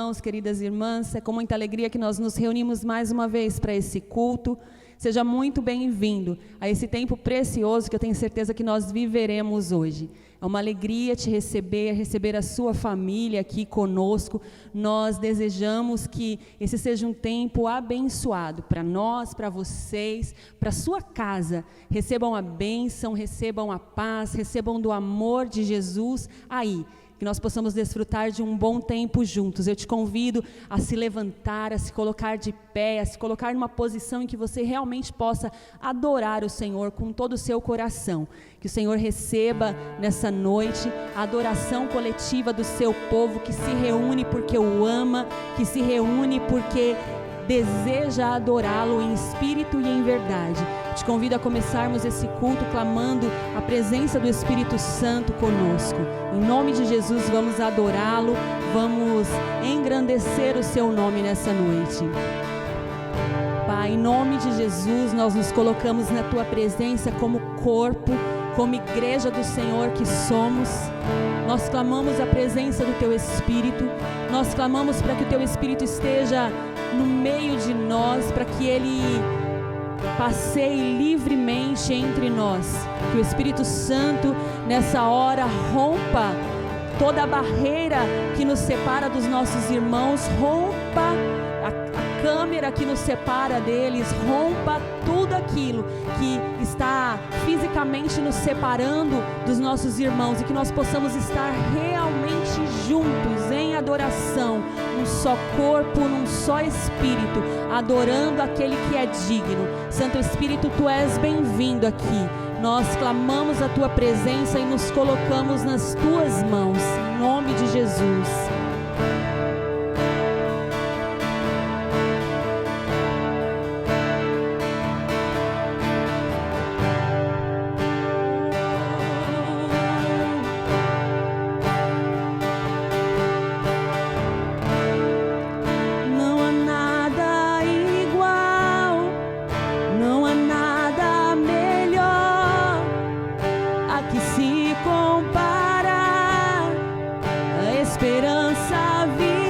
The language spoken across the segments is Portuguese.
irmãos, queridas irmãs, é com muita alegria que nós nos reunimos mais uma vez para esse culto. Seja muito bem-vindo a esse tempo precioso que eu tenho certeza que nós viveremos hoje. É uma alegria te receber a sua família aqui conosco. Nós desejamos que esse seja um tempo abençoado para nós, para vocês, para a sua casa. Recebam a bênção, recebam a paz, recebam do amor de Jesus aí. Que nós possamos desfrutar de um bom tempo juntos. Eu te convido a se levantar, a se colocar de pé, a se colocar numa posição em que você realmente possa adorar o Senhor com todo o seu coração. Que o Senhor receba nessa noite a adoração coletiva do seu povo que se reúne porque o ama, que se reúne porque deseja adorá-lo em espírito e em verdade. Te convido a começarmos esse culto clamando a presença do Espírito Santo conosco. Em nome de Jesus, vamos adorá-lo, vamos engrandecer o seu nome nessa noite. Pai, em nome de Jesus, nós nos colocamos na tua presença como corpo, como igreja do Senhor que somos. Nós clamamos a presença do teu Espírito, nós clamamos para que o teu Espírito esteja no meio de nós, para que ele passeie livremente entre nós, que o Espírito Santo nessa hora rompa toda a barreira que nos separa dos nossos irmãos, rompa a câmera que nos separa deles, rompa tudo aquilo que está fisicamente nos separando dos nossos irmãos e que nós possamos estar realmente juntos em adoração, num só corpo, num só espírito, adorando aquele que é digno. Santo Espírito, tu és bem-vindo aqui. Nós clamamos a tua presença e nos colocamos nas tuas mãos, em nome de Jesus. Esperança viva.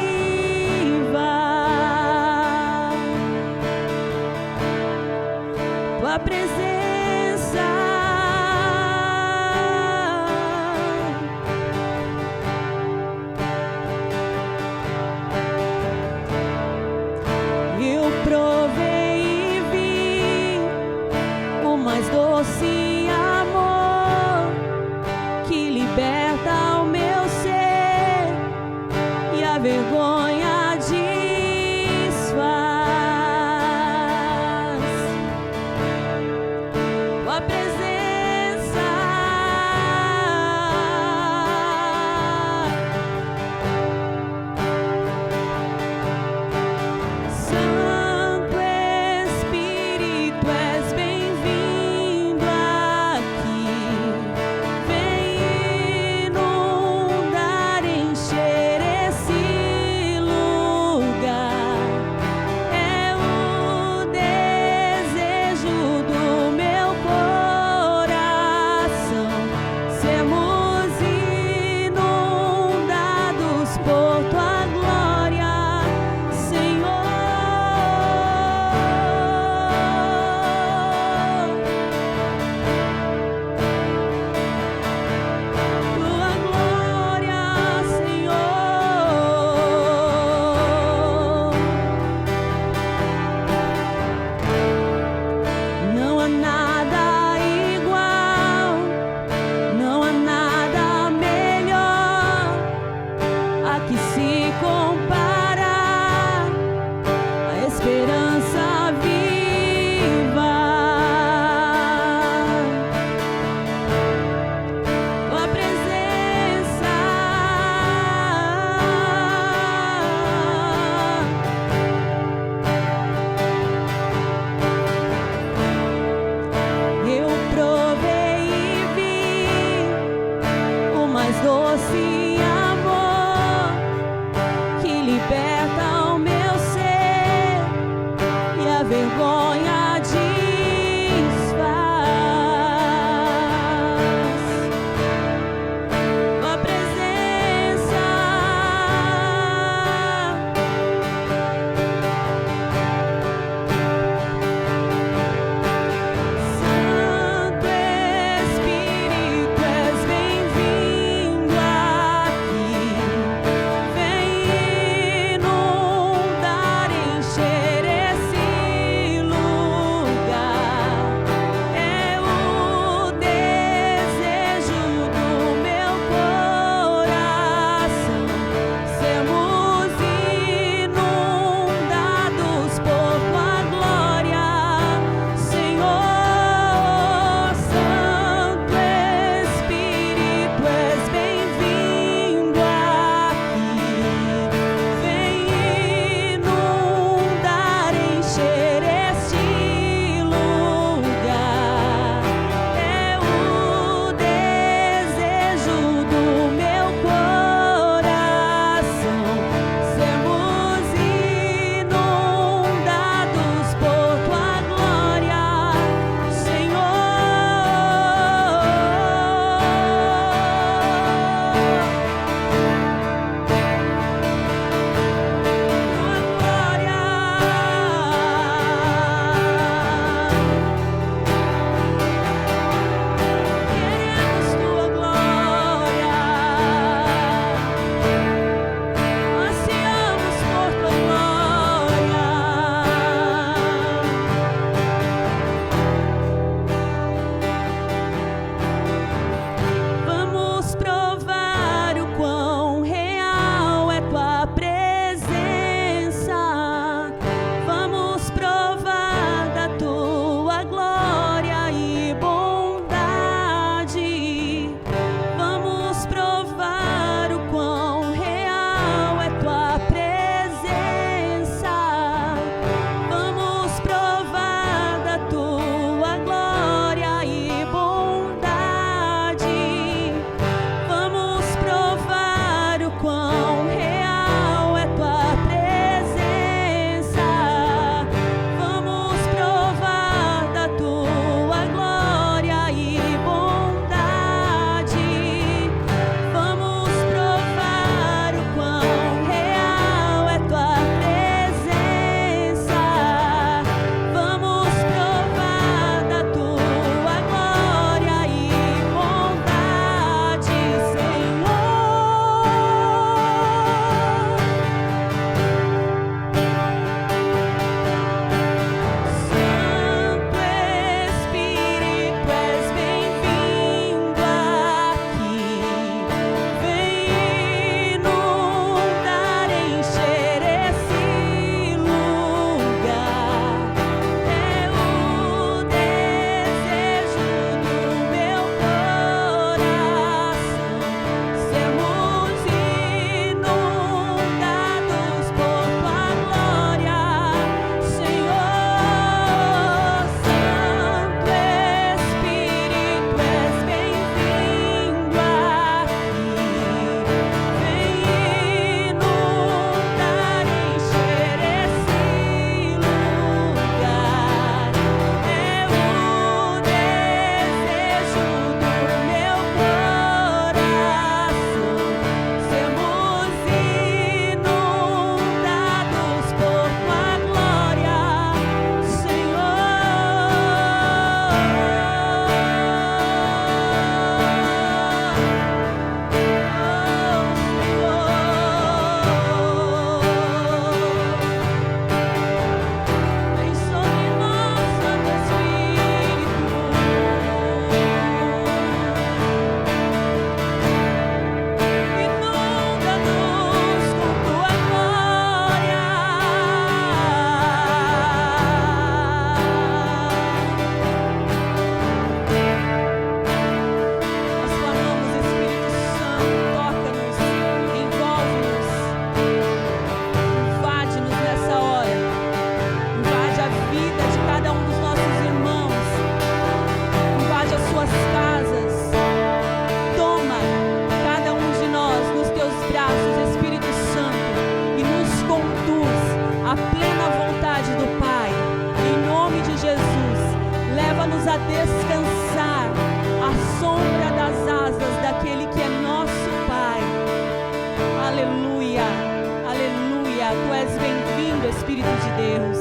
Espírito de Deus.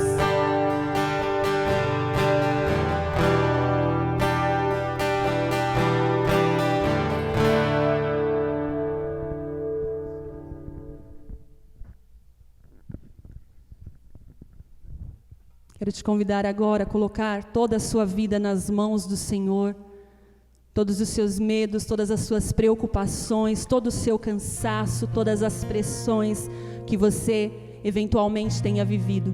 Quero te convidar agora a colocar toda a sua vida nas mãos do Senhor, todos os seus medos, todas as suas preocupações, todo o seu cansaço, todas as pressões que você eventualmente tenha vivido.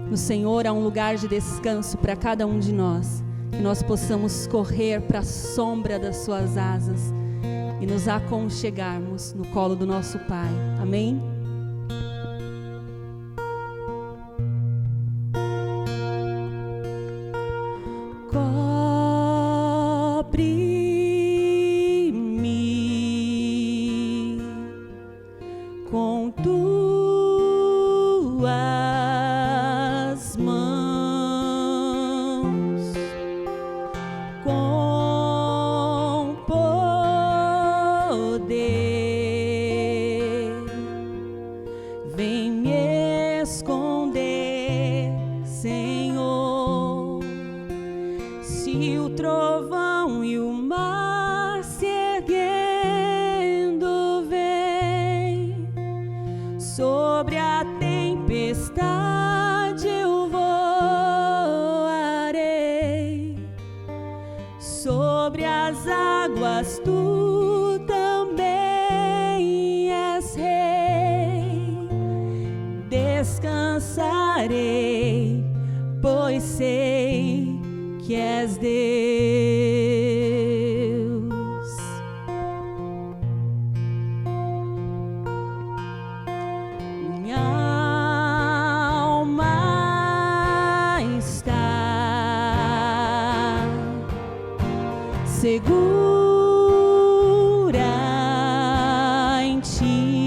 No Senhor há um lugar de descanso para cada um de nós, que nós possamos correr para a sombra das suas asas e nos aconchegarmos no colo do nosso Pai. Amém? Descansarei, pois sei que és Deus. Minha alma está segura em ti.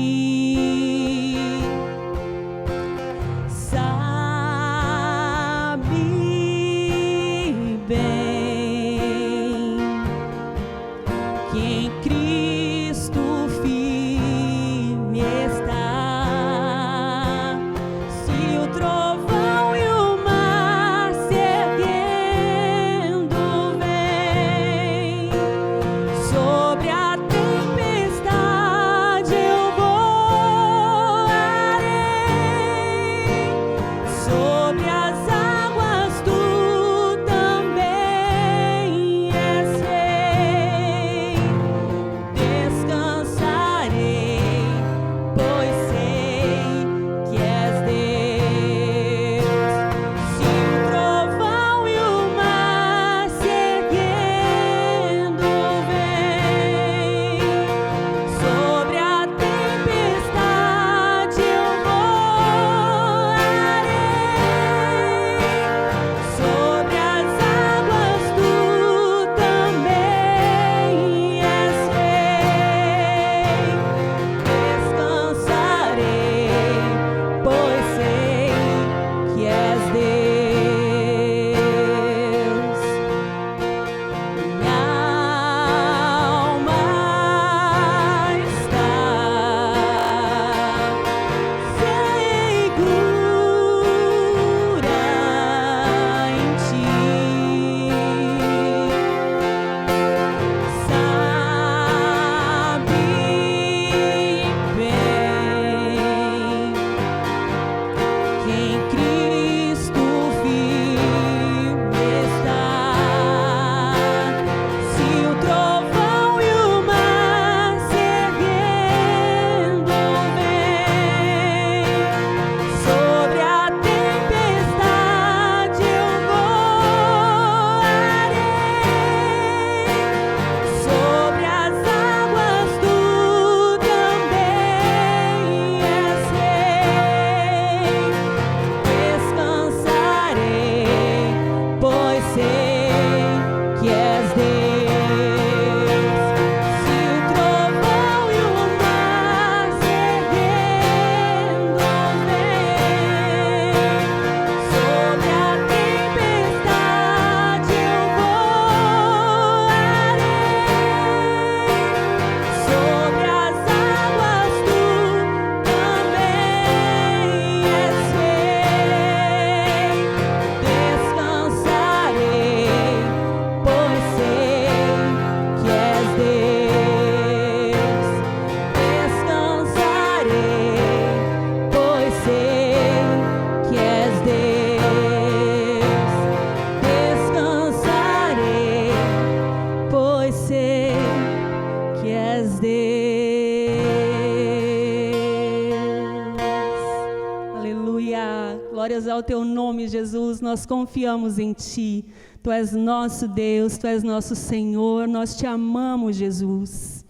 Glórias ao teu nome, Jesus. Nós confiamos em ti. Tu és nosso Deus, tu és nosso Senhor. Nós te amamos, Jesus.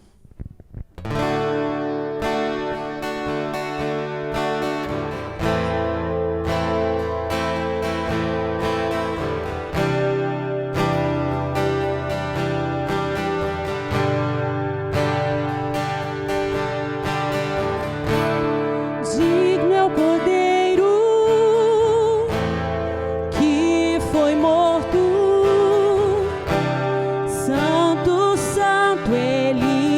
Santo, Santo, Ele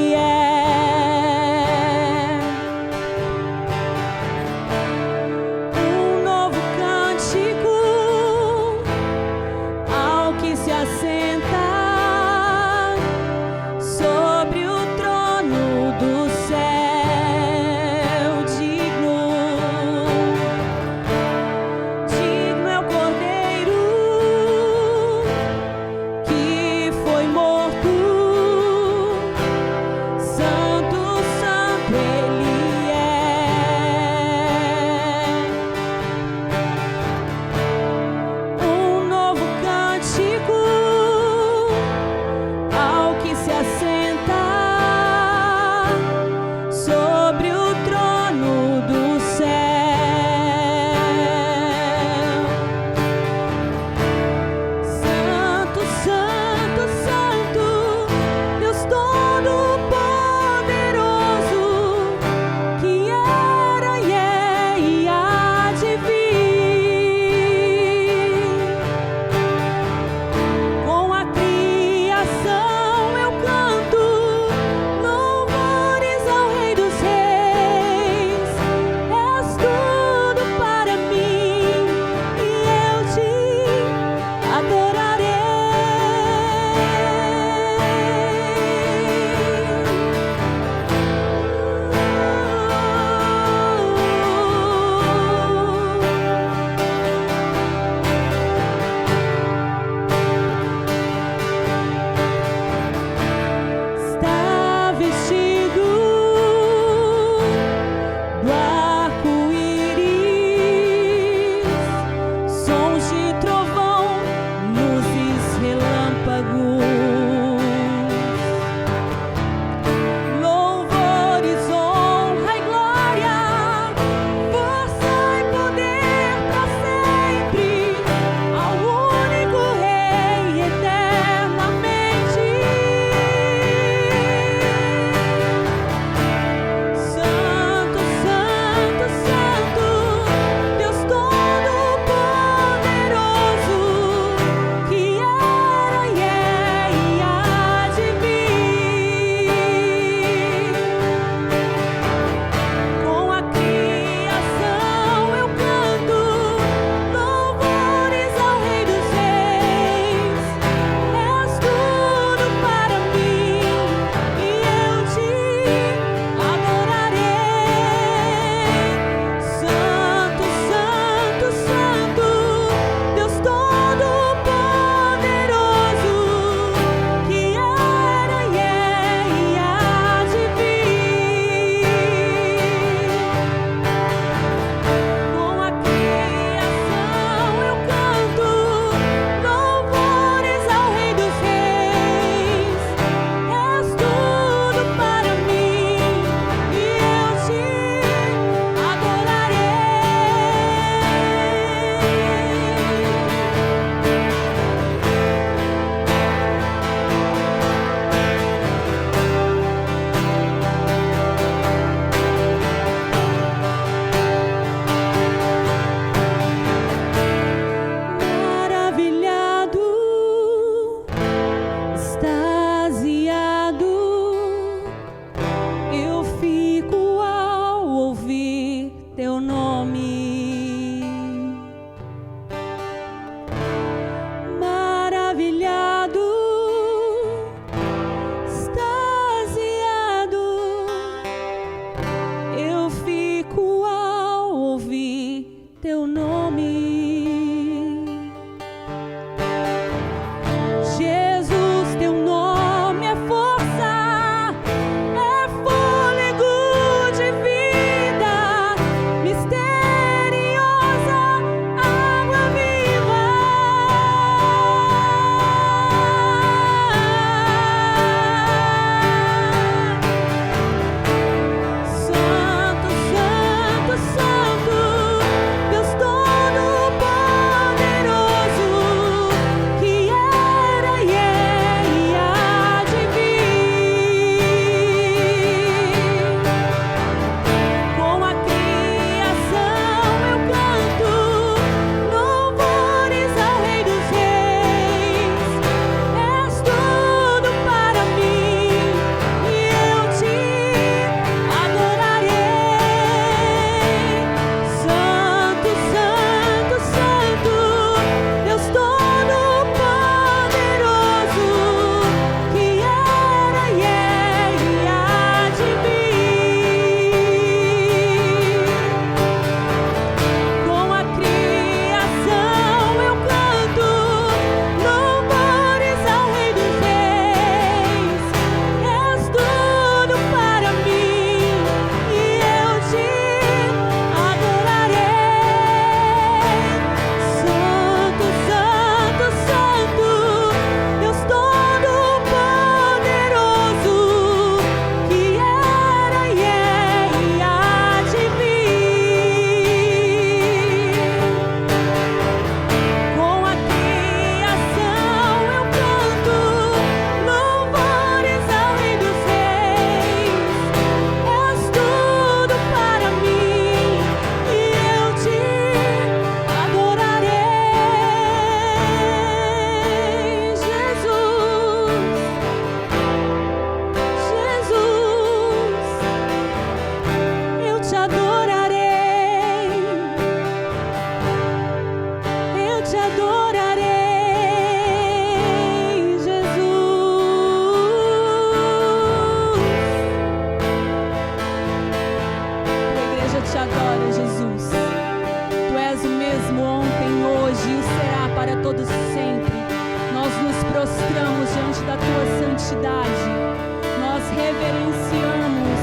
reverenciamos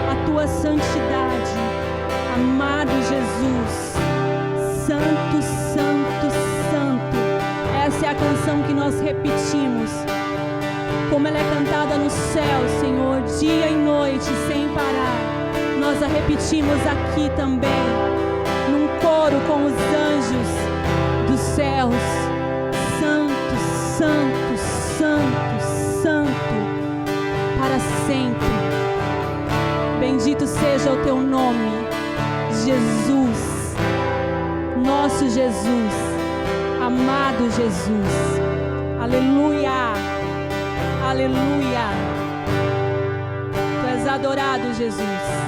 a tua santidade, amado Jesus. Santo, santo, santo. Essa é a canção que nós repetimos, como ela é cantada no céu, Senhor, dia e noite, sem parar. Nós a repetimos aqui também, num coro com os anjos dos céus. Santo, santo, santo, santo, para sempre. Bendito seja o teu nome, Jesus, nosso Jesus, amado Jesus. Aleluia, aleluia. Tu és adorado, Jesus.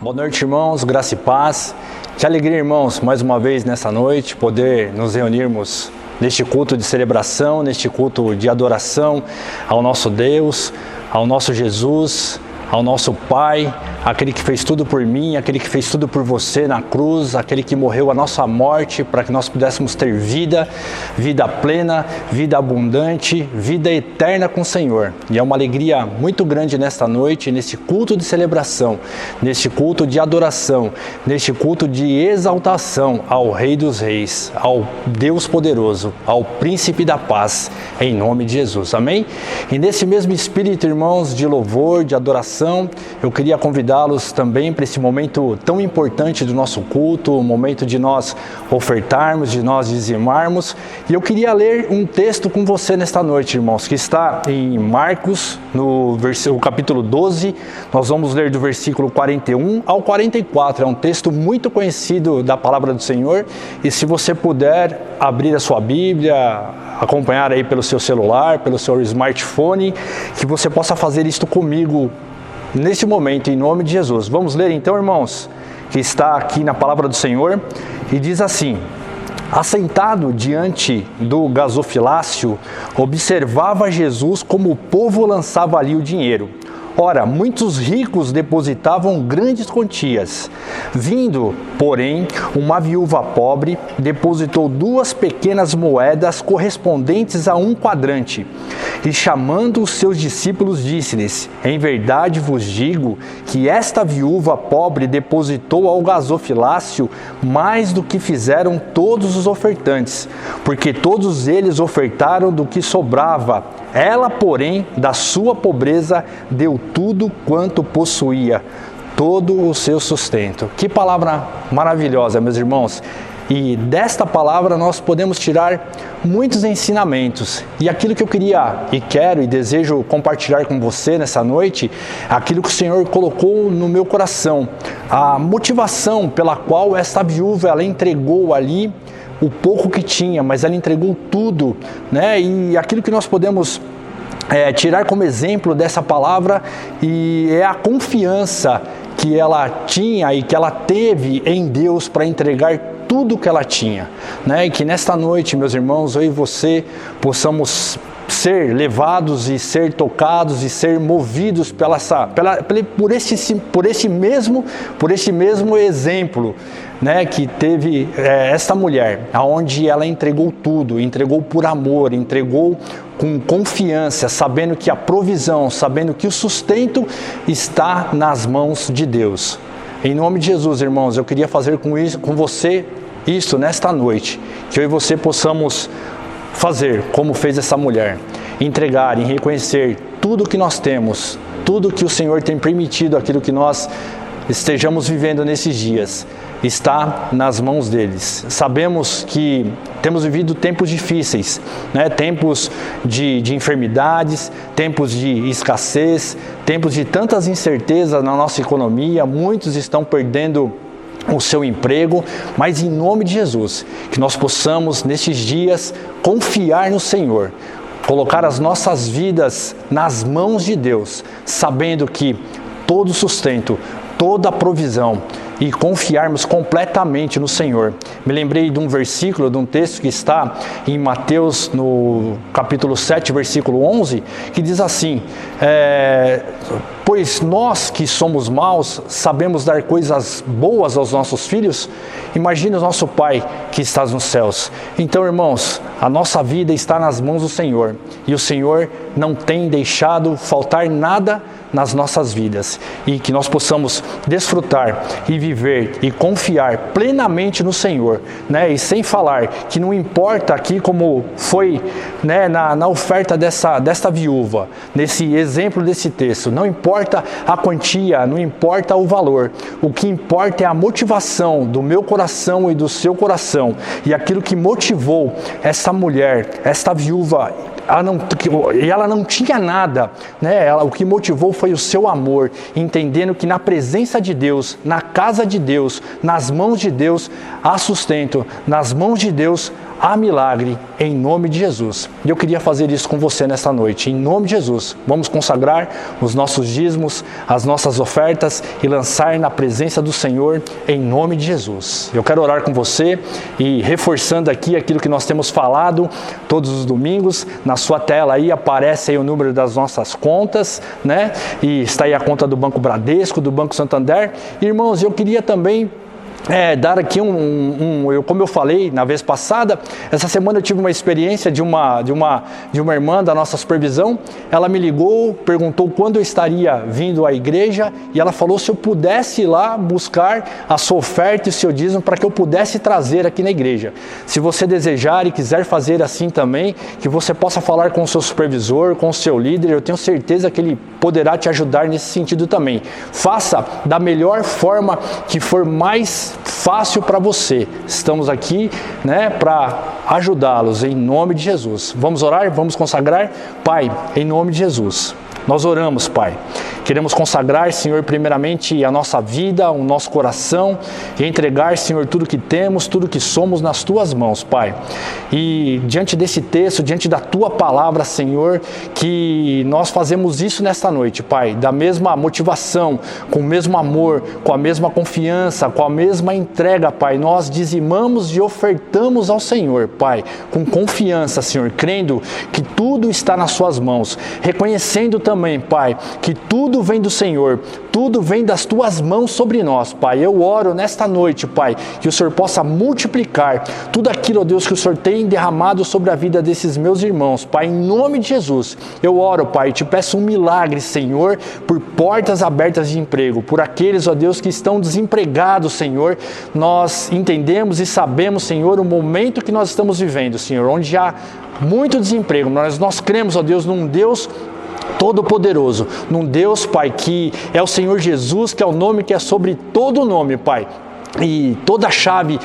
Boa noite, irmãos, graça e paz. Que alegria, irmãos, mais uma vez nessa noite, poder nos reunirmos neste culto de celebração, neste culto de adoração ao nosso Deus, ao nosso Jesus, ao nosso Pai, aquele que fez tudo por mim, aquele que fez tudo por você na cruz, aquele que morreu a nossa morte para que nós pudéssemos ter vida, vida plena, vida abundante, vida eterna com o Senhor. E é uma alegria muito grande nesta noite, nesse culto de celebração, neste culto de adoração, neste culto de exaltação ao Rei dos Reis, ao Deus poderoso, ao Príncipe da Paz, em nome de Jesus. Amém? E nesse mesmo espírito, irmãos, de louvor, de adoração, eu queria convidá-los também para esse momento tão importante do nosso culto, o momento de nós ofertarmos, de nós dizimarmos. E eu queria ler um texto com você nesta noite, irmãos, que está em Marcos, no capítulo 12. Nós vamos ler do versículo 41 ao 44. É um texto muito conhecido da palavra do Senhor. E se você puder abrir a sua Bíblia, acompanhar aí pelo seu celular, pelo seu smartphone, que você possa fazer isto comigo nesse momento, em nome de Jesus. Vamos ler então, irmãos, que está aqui na palavra do Senhor, e diz assim: assentado diante do gasofilácio, observava Jesus como o povo lançava ali o dinheiro. Ora, muitos ricos depositavam grandes quantias. Vindo, porém, uma viúva pobre depositou 2 pequenas moedas correspondentes a 1 quadrante. E chamando os seus discípulos, disse-lhes: em verdade vos digo que esta viúva pobre depositou ao gasofilácio mais do que fizeram todos os ofertantes, porque todos eles ofertaram do que sobrava. Ela, porém, da sua pobreza, deu tudo quanto possuía, todo o seu sustento. Que palavra maravilhosa, meus irmãos! E desta palavra nós podemos tirar muitos ensinamentos. E aquilo que eu queria e quero e desejo compartilhar com você nessa noite, aquilo que o Senhor colocou no meu coração, a motivação pela qual esta viúva ela entregou ali o pouco que tinha, mas ela entregou tudo, né? E aquilo que nós podemos tirar como exemplo dessa palavra e é a confiança que ela tinha e que ela teve em Deus para entregar tudo que ela tinha, né? E que nesta noite, meus irmãos, eu e você possamos ser levados e ser tocados e ser movidos por esse mesmo exemplo, né, que teve esta mulher, aonde ela entregou tudo, entregou por amor, entregou com confiança, sabendo que a provisão, sabendo que o sustento está nas mãos de Deus. Em nome de Jesus, irmãos, eu queria fazer com você isso nesta noite, que eu e você possamos fazer como fez essa mulher, entregar e reconhecer tudo que nós temos, tudo que o Senhor tem permitido, aquilo que nós estejamos vivendo nesses dias, está nas mãos deles. Sabemos que temos vivido tempos difíceis, né? Tempos de enfermidades, tempos de escassez, tempos de tantas incertezas na nossa economia, muitos estão perdendo o seu emprego, mas em nome de Jesus, que nós possamos nestes dias confiar no Senhor, colocar as nossas vidas nas mãos de Deus, sabendo que todo sustento, toda a provisão e confiarmos completamente no Senhor. Me lembrei de um versículo, de um texto que está em Mateus, no capítulo 7, versículo 11, que diz assim: pois nós que somos maus, sabemos dar coisas boas aos nossos filhos, imagine o nosso Pai que está nos céus. Então, irmãos, a nossa vida está nas mãos do Senhor, e o Senhor não tem deixado faltar nada nas nossas vidas, e que nós possamos desfrutar e viver e confiar plenamente no Senhor, né? E sem falar que não importa aqui como foi, né, na oferta desta viúva, nesse exemplo desse texto, não importa a quantia, não importa o valor, o que importa é a motivação do meu coração e do seu coração, e aquilo que motivou essa mulher, esta viúva. Ela não tinha nada, né? O que motivou foi o seu amor, entendendo que na presença de Deus, na casa de Deus, nas mãos de Deus há sustento, nas mãos de Deus há milagre, em nome de Jesus. E eu queria fazer isso com você nesta noite, em nome de Jesus. Vamos consagrar os nossos dízimos, as nossas ofertas e lançar na presença do Senhor, em nome de Jesus. Eu quero orar com você e reforçando aqui aquilo que nós temos falado todos os domingos. Na sua tela aí aparece aí o número das nossas contas, né? E está aí a conta do Banco Bradesco, do Banco Santander. Irmãos, eu queria também dar aqui como eu falei na vez passada, essa semana eu tive uma experiência de uma irmã da nossa supervisão. Ela me ligou, perguntou quando eu estaria vindo à igreja, e ela falou se eu pudesse ir lá buscar a sua oferta e o seu dízimo para que eu pudesse trazer aqui na igreja. Se você desejar e quiser fazer assim também, que você possa falar com o seu supervisor, com o seu líder, eu tenho certeza que ele poderá te ajudar nesse sentido também. Faça da melhor forma que for mais fácil para você. Estamos aqui, né, para ajudá-los em nome de Jesus. Vamos orar? Vamos consagrar? Pai, em nome de Jesus, nós oramos, Pai. Queremos consagrar, Senhor, primeiramente a nossa vida, o nosso coração, e entregar, Senhor, tudo que temos, tudo que somos nas Tuas mãos, Pai. E diante desse texto, diante da Tua palavra, Senhor, que nós fazemos isso nesta noite, Pai, da mesma motivação, com o mesmo amor, com a mesma confiança, com a mesma entrega, Pai. Nós dizimamos e ofertamos ao Senhor, Pai, com confiança, Senhor, crendo que tudo está nas Suas mãos, reconhecendo também, Pai, que tudo vem do Senhor, tudo vem das Tuas mãos sobre nós, Pai. Eu oro nesta noite, Pai, que o Senhor possa multiplicar tudo aquilo, ó Deus, que o Senhor tem derramado sobre a vida desses meus irmãos, Pai, em nome de Jesus. Eu oro, Pai, e te peço um milagre, Senhor, por portas abertas de emprego, por aqueles, ó Deus, que estão desempregados, Senhor. Nós entendemos e sabemos, Senhor, o momento que nós estamos vivendo, Senhor, onde há muito desemprego, mas nós cremos, ó Deus, num Deus Todo-Poderoso, num Deus, Pai, que é o Senhor Jesus, que é o nome que é sobre todo nome, Pai. E toda chave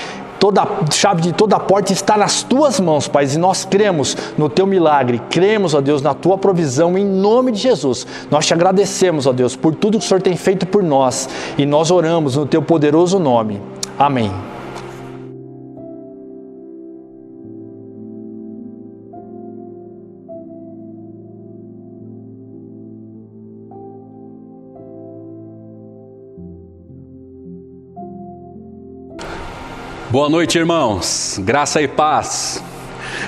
de toda porta está nas Tuas mãos, Pai, e nós cremos no Teu milagre, cremos, ó Deus, na Tua provisão, em nome de Jesus. Nós Te agradecemos, ó Deus, por tudo que o Senhor tem feito por nós, e nós oramos no Teu poderoso nome. Amém. Boa noite, irmãos. Graça e paz.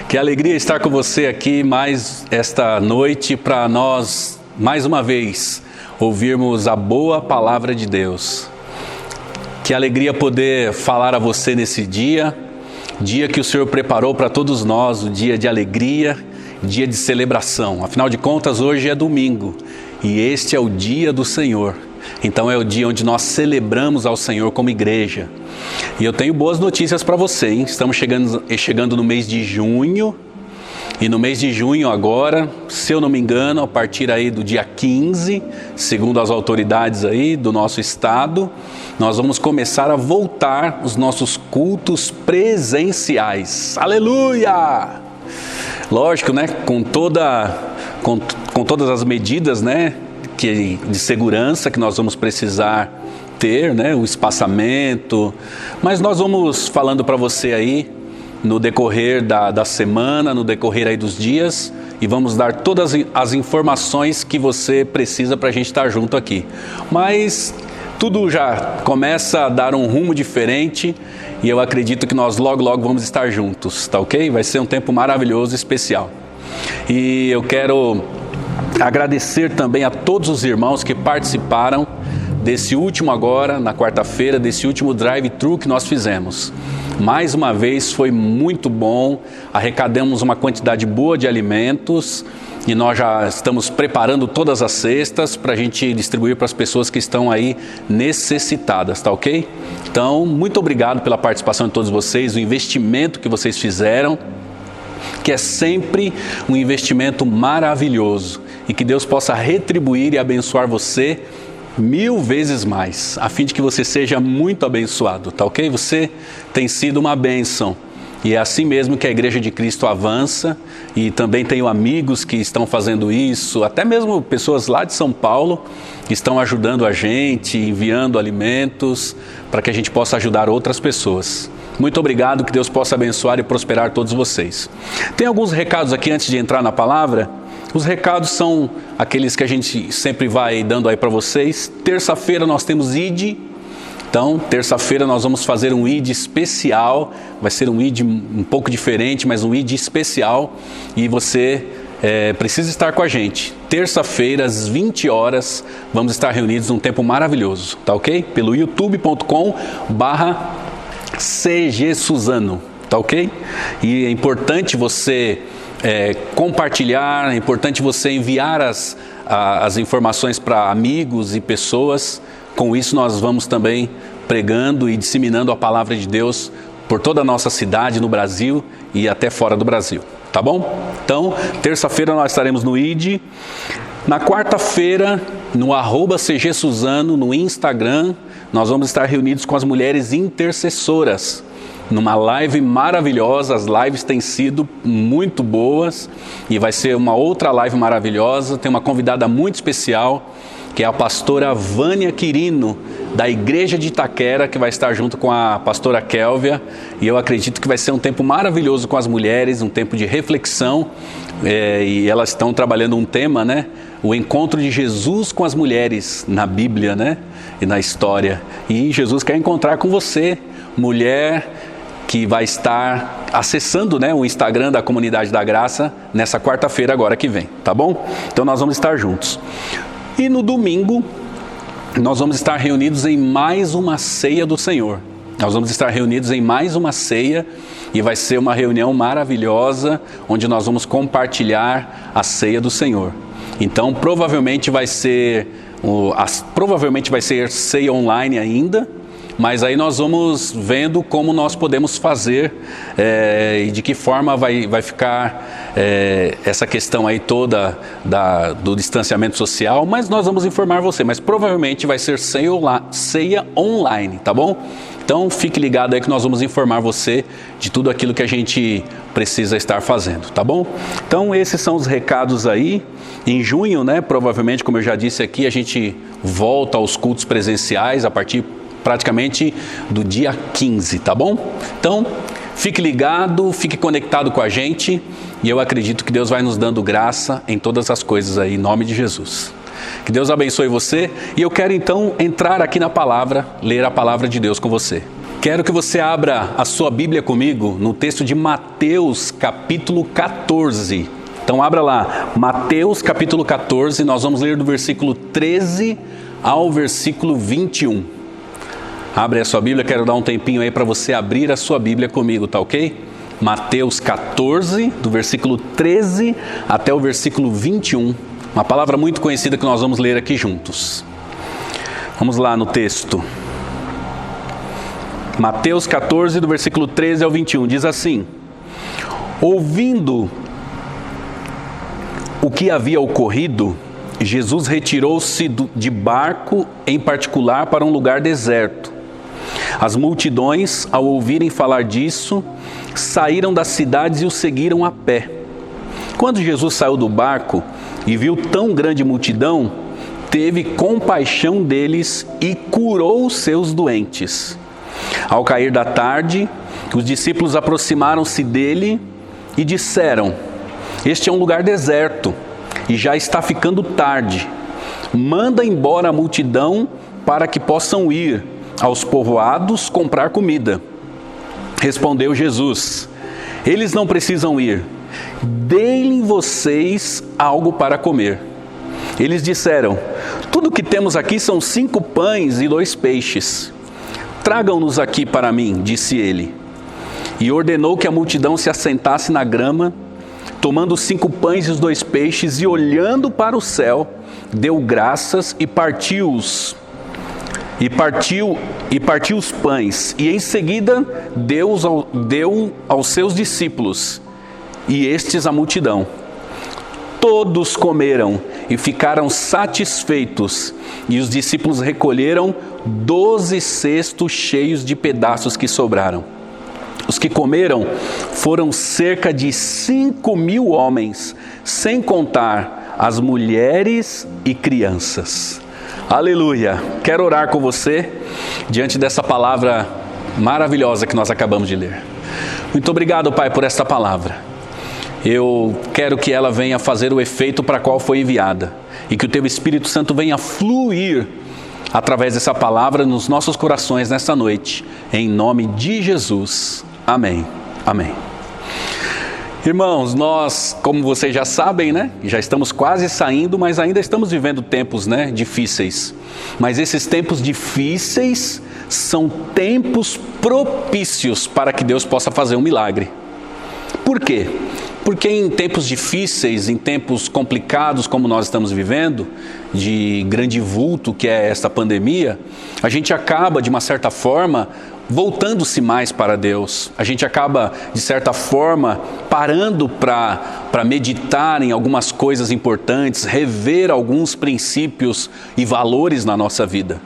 Que alegria estar com você aqui mais esta noite para nós, mais uma vez, ouvirmos a boa palavra de Deus. Que alegria poder falar a você nesse dia que o Senhor preparou para todos nós, o dia de alegria, dia de celebração. Afinal de contas, hoje é domingo e este é o dia do Senhor. Então é o dia onde nós celebramos ao Senhor como igreja. E eu tenho boas notícias para você, hein? Estamos chegando no mês de junho. E no mês de junho agora, se eu não me engano, a partir aí do dia 15, segundo as autoridades aí do nosso estado, nós vamos começar a voltar os nossos cultos presenciais. Aleluia! Lógico, né? Com todas as medidas, né? De segurança que nós vamos precisar ter, né, o espaçamento, mas nós vamos falando para você aí no decorrer da semana, no decorrer aí dos dias, e vamos dar todas as informações que você precisa para a gente estar junto aqui. Mas tudo já começa a dar um rumo diferente e eu acredito que nós logo vamos estar juntos, tá ok? Vai ser um tempo maravilhoso, especial. E eu quero agradecer também a todos os irmãos que participaram desse último agora, na quarta-feira, desse último drive-thru que nós fizemos. Mais uma vez foi muito bom, arrecadamos uma quantidade boa de alimentos e nós já estamos preparando todas as cestas para a gente distribuir para as pessoas que estão aí necessitadas, tá ok? Então, muito obrigado pela participação de todos vocês, o investimento que vocês fizeram, que é sempre um investimento maravilhoso e que Deus possa retribuir e abençoar você 1000 vezes mais, a fim de que você seja muito abençoado, tá ok? Você tem sido uma bênção e é assim mesmo que a Igreja de Cristo avança e também tenho amigos que estão fazendo isso, até mesmo pessoas lá de São Paulo que estão ajudando a gente, enviando alimentos para que a gente possa ajudar outras pessoas. Muito obrigado, que Deus possa abençoar e prosperar todos vocês. Tem alguns recados aqui antes de entrar na palavra. Os recados são aqueles que a gente sempre vai dando aí para vocês. Terça-feira nós temos ID. Então, terça-feira nós vamos fazer um ID especial. Vai ser um ID um pouco diferente, mas um ID especial. E você precisa estar com a gente. Terça-feira, às 20 horas, vamos estar reunidos num tempo maravilhoso. Tá ok? Pelo youtube.com/CG Suzano. Tá ok? E é importante você compartilhar, é importante você enviar as informações para amigos e pessoas. Com isso nós vamos também pregando e disseminando a palavra de Deus por toda a nossa cidade, no Brasil e até fora do Brasil, tá bom? Então, terça-feira nós estaremos no ID. Na quarta-feira, no @CG Suzano, no Instagram, nós vamos estar reunidos com as mulheres intercessoras, numa live maravilhosa. As lives têm sido muito boas e vai ser uma outra live maravilhosa. Tem uma convidada muito especial, que é a pastora Vânia Quirino, da Igreja de Itaquera, que vai estar junto com a pastora Kélvia. E eu acredito que vai ser um tempo maravilhoso com as mulheres, um tempo de reflexão. E elas estão trabalhando um tema, né? O encontro de Jesus com as mulheres na Bíblia, né? E na história. E Jesus quer encontrar com você, mulher, que vai estar acessando, né, o Instagram da Comunidade da Graça nessa quarta-feira agora que vem, tá bom? Então nós vamos estar juntos. E no domingo, nós vamos estar reunidos em mais uma ceia do Senhor. Nós vamos estar reunidos em mais uma ceia e vai ser uma reunião maravilhosa, onde nós vamos compartilhar a ceia do Senhor. Então provavelmente vai ser ceia online ainda, mas aí nós vamos vendo como nós podemos fazer e de que forma vai ficar essa questão aí toda do distanciamento social, mas nós vamos informar você, mas provavelmente vai ser ceia online, tá bom? Então fique ligado aí que nós vamos informar você de tudo aquilo que a gente precisa estar fazendo, tá bom? Então esses são os recados aí. Em junho, né, provavelmente, como eu já disse aqui, a gente volta aos cultos presenciais a partir praticamente do dia 15, tá bom? Então, fique ligado, fique conectado com a gente e eu acredito que Deus vai nos dando graça em todas as coisas aí, em nome de Jesus. Que Deus abençoe você e eu quero então entrar aqui na palavra, ler a palavra de Deus com você. Quero que você abra a sua Bíblia comigo no texto de Mateus, capítulo 14. Então, abra lá, Mateus, capítulo 14, nós vamos ler do versículo 13 ao versículo 21. Abre a sua Bíblia, quero dar um tempinho aí para você abrir a sua Bíblia comigo, tá ok? Mateus 14, do versículo 13 até o versículo 21. Uma palavra muito conhecida que nós vamos ler aqui juntos. Vamos lá no texto. Mateus 14, do versículo 13 ao 21, diz assim: ouvindo o que havia ocorrido, Jesus retirou-se de barco em particular para um lugar deserto. As multidões, ao ouvirem falar disso, saíram das cidades e o seguiram a pé. Quando Jesus saiu do barco e viu tão grande multidão, teve compaixão deles e curou os seus doentes. Ao cair da tarde, os discípulos aproximaram-se dele e disseram: este é um lugar deserto e já está ficando tarde. Manda embora a multidão para que possam ir aos povoados comprar comida. Respondeu Jesus: eles não precisam ir, deem vocês algo para comer. Eles disseram: tudo que temos aqui são 5 pães e 2 peixes. Tragam-nos aqui para mim, disse ele. E ordenou que a multidão se assentasse na grama, tomando os 5 pães e os 2 peixes, e olhando para o céu, deu graças e partiu os pães, e em seguida deu aos seus discípulos, e estes à multidão. Todos comeram e ficaram satisfeitos, e os discípulos recolheram 12 cestos cheios de pedaços que sobraram. Os que comeram foram cerca de 5.000 homens, sem contar as mulheres e crianças. Aleluia! Quero orar com você diante dessa palavra maravilhosa que nós acabamos de ler. Muito obrigado, Pai, por esta palavra. Eu quero que ela venha fazer o efeito para qual foi enviada e que o Teu Espírito Santo venha fluir através dessa palavra nos nossos corações nesta noite, em nome de Jesus. Amém. Amém. Irmãos, nós, como vocês já sabem, né? Já estamos quase saindo, mas ainda estamos vivendo tempos, né, difíceis. Mas esses tempos difíceis são tempos propícios para que Deus possa fazer um milagre. Por quê? Porque em tempos difíceis, em tempos complicados como nós estamos vivendo, de grande vulto que é esta pandemia, a gente acaba, de uma certa forma, voltando-se mais para Deus. A gente acaba, de certa forma, parando para meditar em algumas coisas importantes, rever alguns princípios e valores na nossa vida.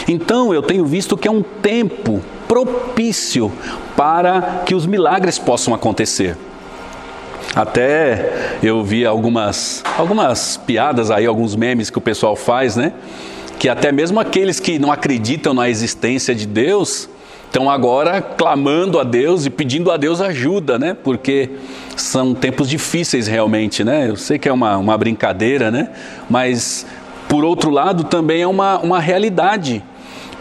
Então, eu tenho visto que é um tempo propício para que os milagres possam acontecer. Até eu vi algumas piadas aí, alguns memes que o pessoal faz, né? Que até mesmo aqueles que não acreditam na existência de Deus estão agora clamando a Deus e pedindo a Deus ajuda, né? Porque são tempos difíceis realmente, né? Eu sei que é uma brincadeira, né? Mas, por outro lado, também é uma realidade.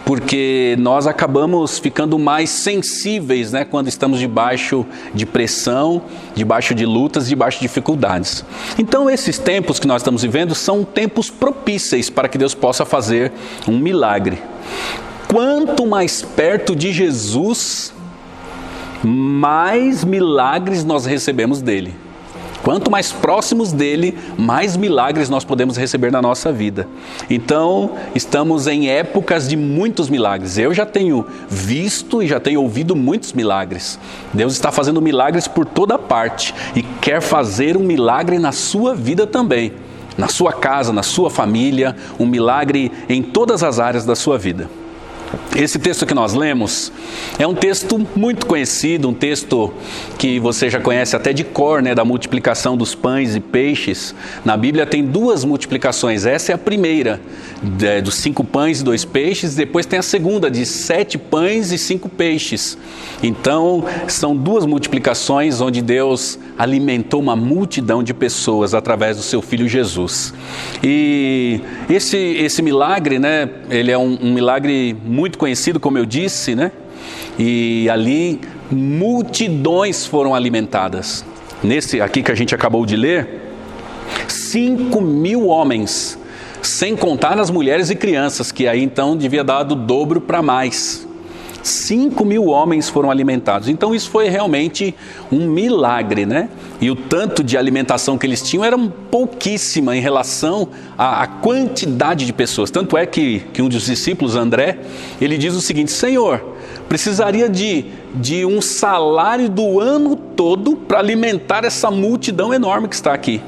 Porque nós acabamos ficando mais sensíveis, né, quando estamos debaixo de pressão, debaixo de lutas, debaixo de dificuldades. Então, esses tempos que nós estamos vivendo são tempos propícios para que Deus possa fazer um milagre. Quanto mais perto de Jesus, mais milagres nós recebemos dele. Quanto mais próximos dele, mais milagres nós podemos receber na nossa vida. Então, estamos em épocas de muitos milagres. Eu já tenho visto e já tenho ouvido muitos milagres. Deus está fazendo milagres por toda parte e quer fazer um milagre na sua vida também. Na sua casa, na sua família, um milagre em todas as áreas da sua vida. Esse texto que nós lemos é um texto muito conhecido, um texto que você já conhece até de cor, né, da multiplicação dos pães e peixes. Na Bíblia tem 2 multiplicações, essa é a primeira, dos 5 pães e 2 peixes, depois tem a segunda, de 7 pães e 5 peixes. Então, são 2 multiplicações onde Deus alimentou uma multidão de pessoas através do seu Filho Jesus. E esse milagre, né, ele é um milagre muito conhecido, como eu disse, né? E ali multidões foram alimentadas. Nesse aqui que a gente acabou de ler, 5.000 homens, sem contar as mulheres e crianças, que aí então devia dar do dobro para mais. 5.000 homens foram alimentados. Então isso foi realmente um milagre, né? E o tanto de alimentação que eles tinham era pouquíssima em relação à quantidade de pessoas. Tanto é que um dos discípulos, André, ele diz o seguinte: Senhor, precisaria de um salário do ano todo para alimentar essa multidão enorme que está aqui.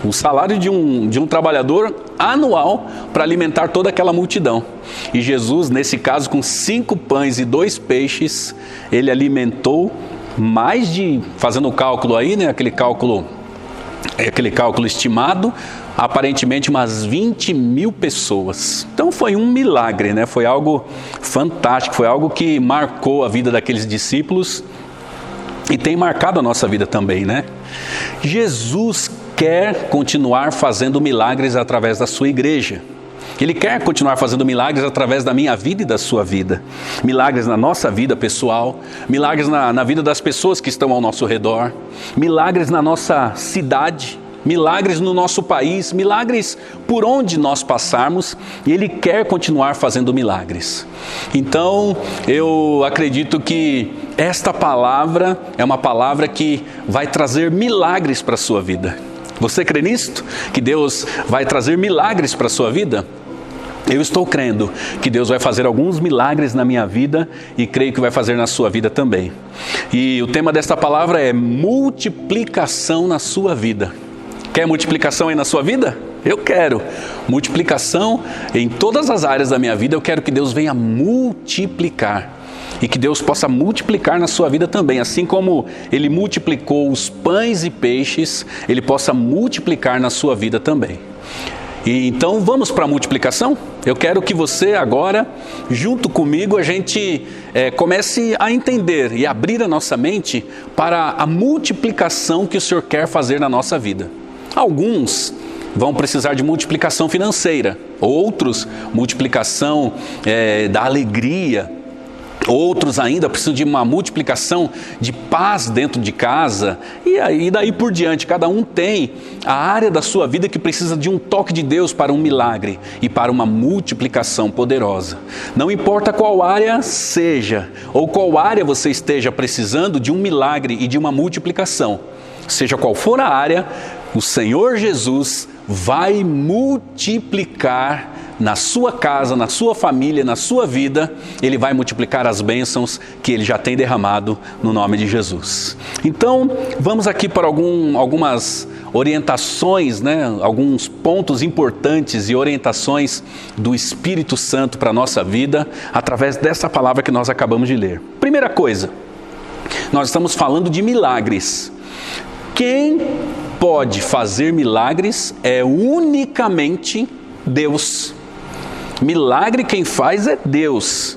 O salário de um trabalhador anual para alimentar toda aquela multidão. E Jesus, nesse caso, com 5 pães e 2 peixes, ele alimentou mais de, fazendo o cálculo aí, né, aquele cálculo estimado, aparentemente umas 20.000 pessoas. Então foi um milagre, né? Foi algo fantástico, foi algo que marcou a vida daqueles discípulos e tem marcado a nossa vida também, né? Jesus quer continuar fazendo milagres através da sua igreja. Ele quer continuar fazendo milagres através da minha vida e da sua vida. Milagres na nossa vida pessoal, milagres na vida das pessoas que estão ao nosso redor, milagres na nossa cidade, milagres no nosso país, milagres por onde nós passarmos, e Ele quer continuar fazendo milagres. Então, eu acredito que esta palavra é uma palavra que vai trazer milagres para a sua vida. Você crê nisto? Que Deus vai trazer milagres para a sua vida? Eu estou crendo que Deus vai fazer alguns milagres na minha vida e creio que vai fazer na sua vida também. E o tema desta palavra é multiplicação na sua vida. Quer multiplicação aí na sua vida? Eu quero. Multiplicação em todas as áreas da minha vida. Eu quero que Deus venha multiplicar. E que Deus possa multiplicar na sua vida também. Assim como Ele multiplicou os pães e peixes, Ele possa multiplicar na sua vida também. E então vamos para a multiplicação? Eu quero que você agora, junto comigo, a gente comece a entender e abrir a nossa mente para a multiplicação que o Senhor quer fazer na nossa vida. Alguns vão precisar de multiplicação financeira, outros multiplicação da alegria, outros ainda precisam de uma multiplicação de paz dentro de casa, e aí daí por diante. Cada um tem a área da sua vida que precisa de um toque de Deus para um milagre e para uma multiplicação poderosa. Não importa qual área seja, ou qual área você esteja precisando de um milagre e de uma multiplicação, seja qual for a área, o Senhor Jesus vai multiplicar na sua casa, na sua família, na sua vida. Ele vai multiplicar as bênçãos que Ele já tem derramado no nome de Jesus. Então, vamos aqui para algumas orientações, alguns pontos importantes e orientações do Espírito Santo para a nossa vida, através dessa palavra que nós acabamos de ler. Primeira coisa, nós estamos falando de milagres. Quem pode fazer milagres é unicamente Deus. Milagre quem faz é Deus.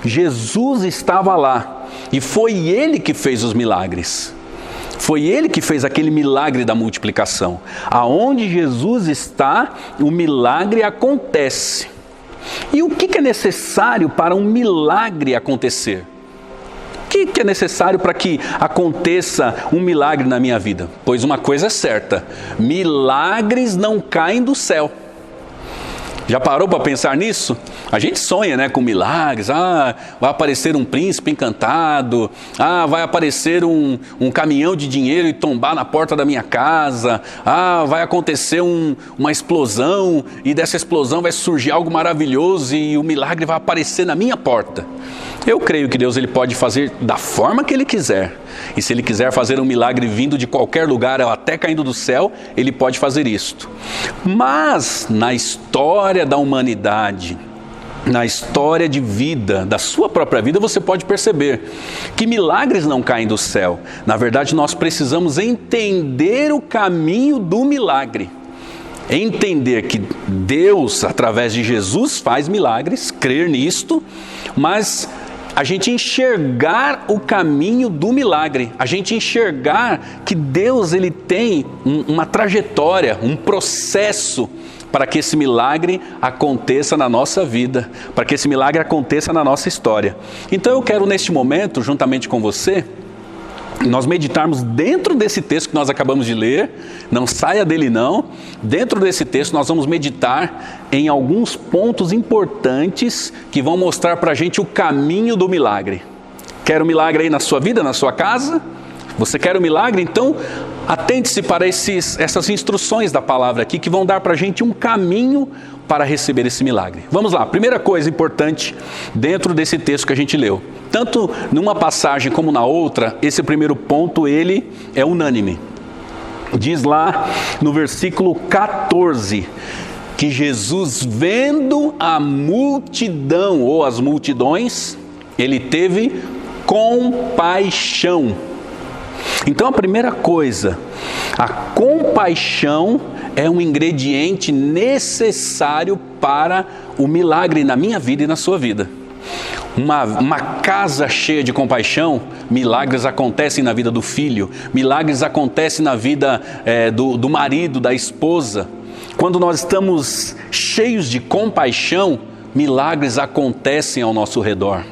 Jesus estava lá e foi Ele que fez os milagres. Foi Ele que fez aquele milagre da multiplicação. Aonde Jesus está, o milagre acontece. E o que é necessário para um milagre acontecer? O que é necessário para que aconteça um milagre na minha vida? Pois uma coisa é certa: milagres não caem do céu. Já parou para pensar nisso? A gente sonha, com milagres. Vai aparecer um príncipe encantado. Vai aparecer um caminhão de dinheiro e tombar na porta da minha casa. Vai acontecer uma explosão e dessa explosão vai surgir algo maravilhoso e o milagre vai aparecer na minha porta. Eu creio que Deus ele pode fazer da forma que Ele quiser. E se Ele quiser fazer um milagre vindo de qualquer lugar ou até caindo do céu, Ele pode fazer isto. Mas na história da humanidade, na história de vida, da sua própria vida, você pode perceber que milagres não caem do céu. Na verdade, nós precisamos entender o caminho do milagre. Entender que Deus, através de Jesus, faz milagres, crer nisto, mas a gente enxergar o caminho do milagre, a gente enxergar que Deus ele tem uma trajetória, um processo para que esse milagre aconteça na nossa vida, para que esse milagre aconteça na nossa história. Então eu quero neste momento, juntamente com você, nós meditarmos dentro desse texto que nós acabamos de ler. Não saia dele não. Dentro desse texto nós vamos meditar em alguns pontos importantes que vão mostrar para a gente o caminho do milagre. Quer um milagre aí na sua vida, na sua casa? Você quer um milagre? Então atente-se para essas instruções da palavra aqui que vão dar para a gente um caminho para receber esse milagre. Vamos lá, primeira coisa importante dentro desse texto que a gente leu. Tanto numa passagem como na outra, esse primeiro ponto ele é unânime. Diz lá no versículo 14 que Jesus, vendo a multidão ou as multidões, ele teve compaixão. Então a primeira coisa, a compaixão é um ingrediente necessário para o milagre na minha vida e na sua vida. Uma casa cheia de compaixão, milagres acontecem na vida do filho, milagres acontecem na vida do marido, da esposa. Quando nós estamos cheios de compaixão, milagres acontecem ao nosso redor.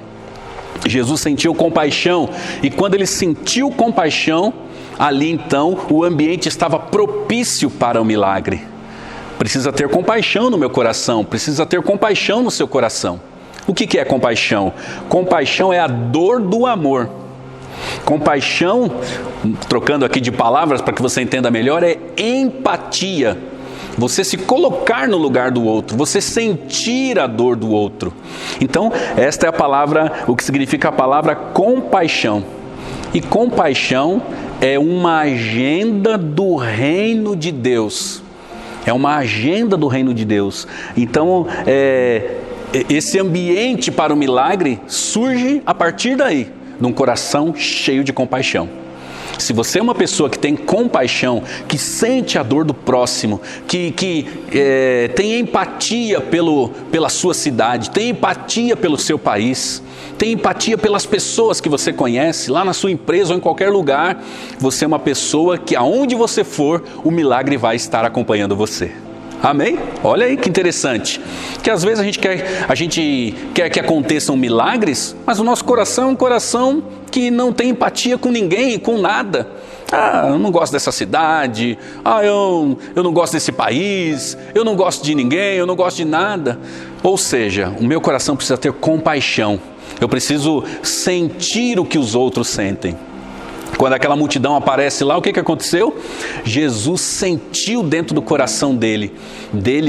Jesus sentiu compaixão, e quando ele sentiu compaixão, ali então o ambiente estava propício para o milagre. Precisa ter compaixão no meu coração, precisa ter compaixão no seu coração. O que é compaixão? Compaixão é a dor do amor. Compaixão, trocando aqui de palavras para que você entenda melhor, é empatia. Você se colocar no lugar do outro, você sentir a dor do outro. Então, esta é a palavra, o que significa a palavra compaixão. E compaixão é uma agenda do reino de Deus. É uma agenda do reino de Deus. Então, esse ambiente para o milagre surge a partir daí, de um coração cheio de compaixão. Se você é uma pessoa que tem compaixão, que sente a dor do próximo, que tem empatia pela sua cidade, tem empatia pelo seu país, tem empatia pelas pessoas que você conhece, lá na sua empresa ou em qualquer lugar, você é uma pessoa que aonde você for, o milagre vai estar acompanhando você. Amém? Olha aí que interessante, que às vezes a gente quer que aconteçam milagres, mas o nosso coração é um coração que não tem empatia com ninguém, com nada. Eu não gosto dessa cidade, eu não gosto desse país, eu não gosto de ninguém, eu não gosto de nada. Ou seja, o meu coração precisa ter compaixão, eu preciso sentir o que os outros sentem. Quando aquela multidão aparece lá, o que aconteceu? Jesus sentiu dentro do coração dele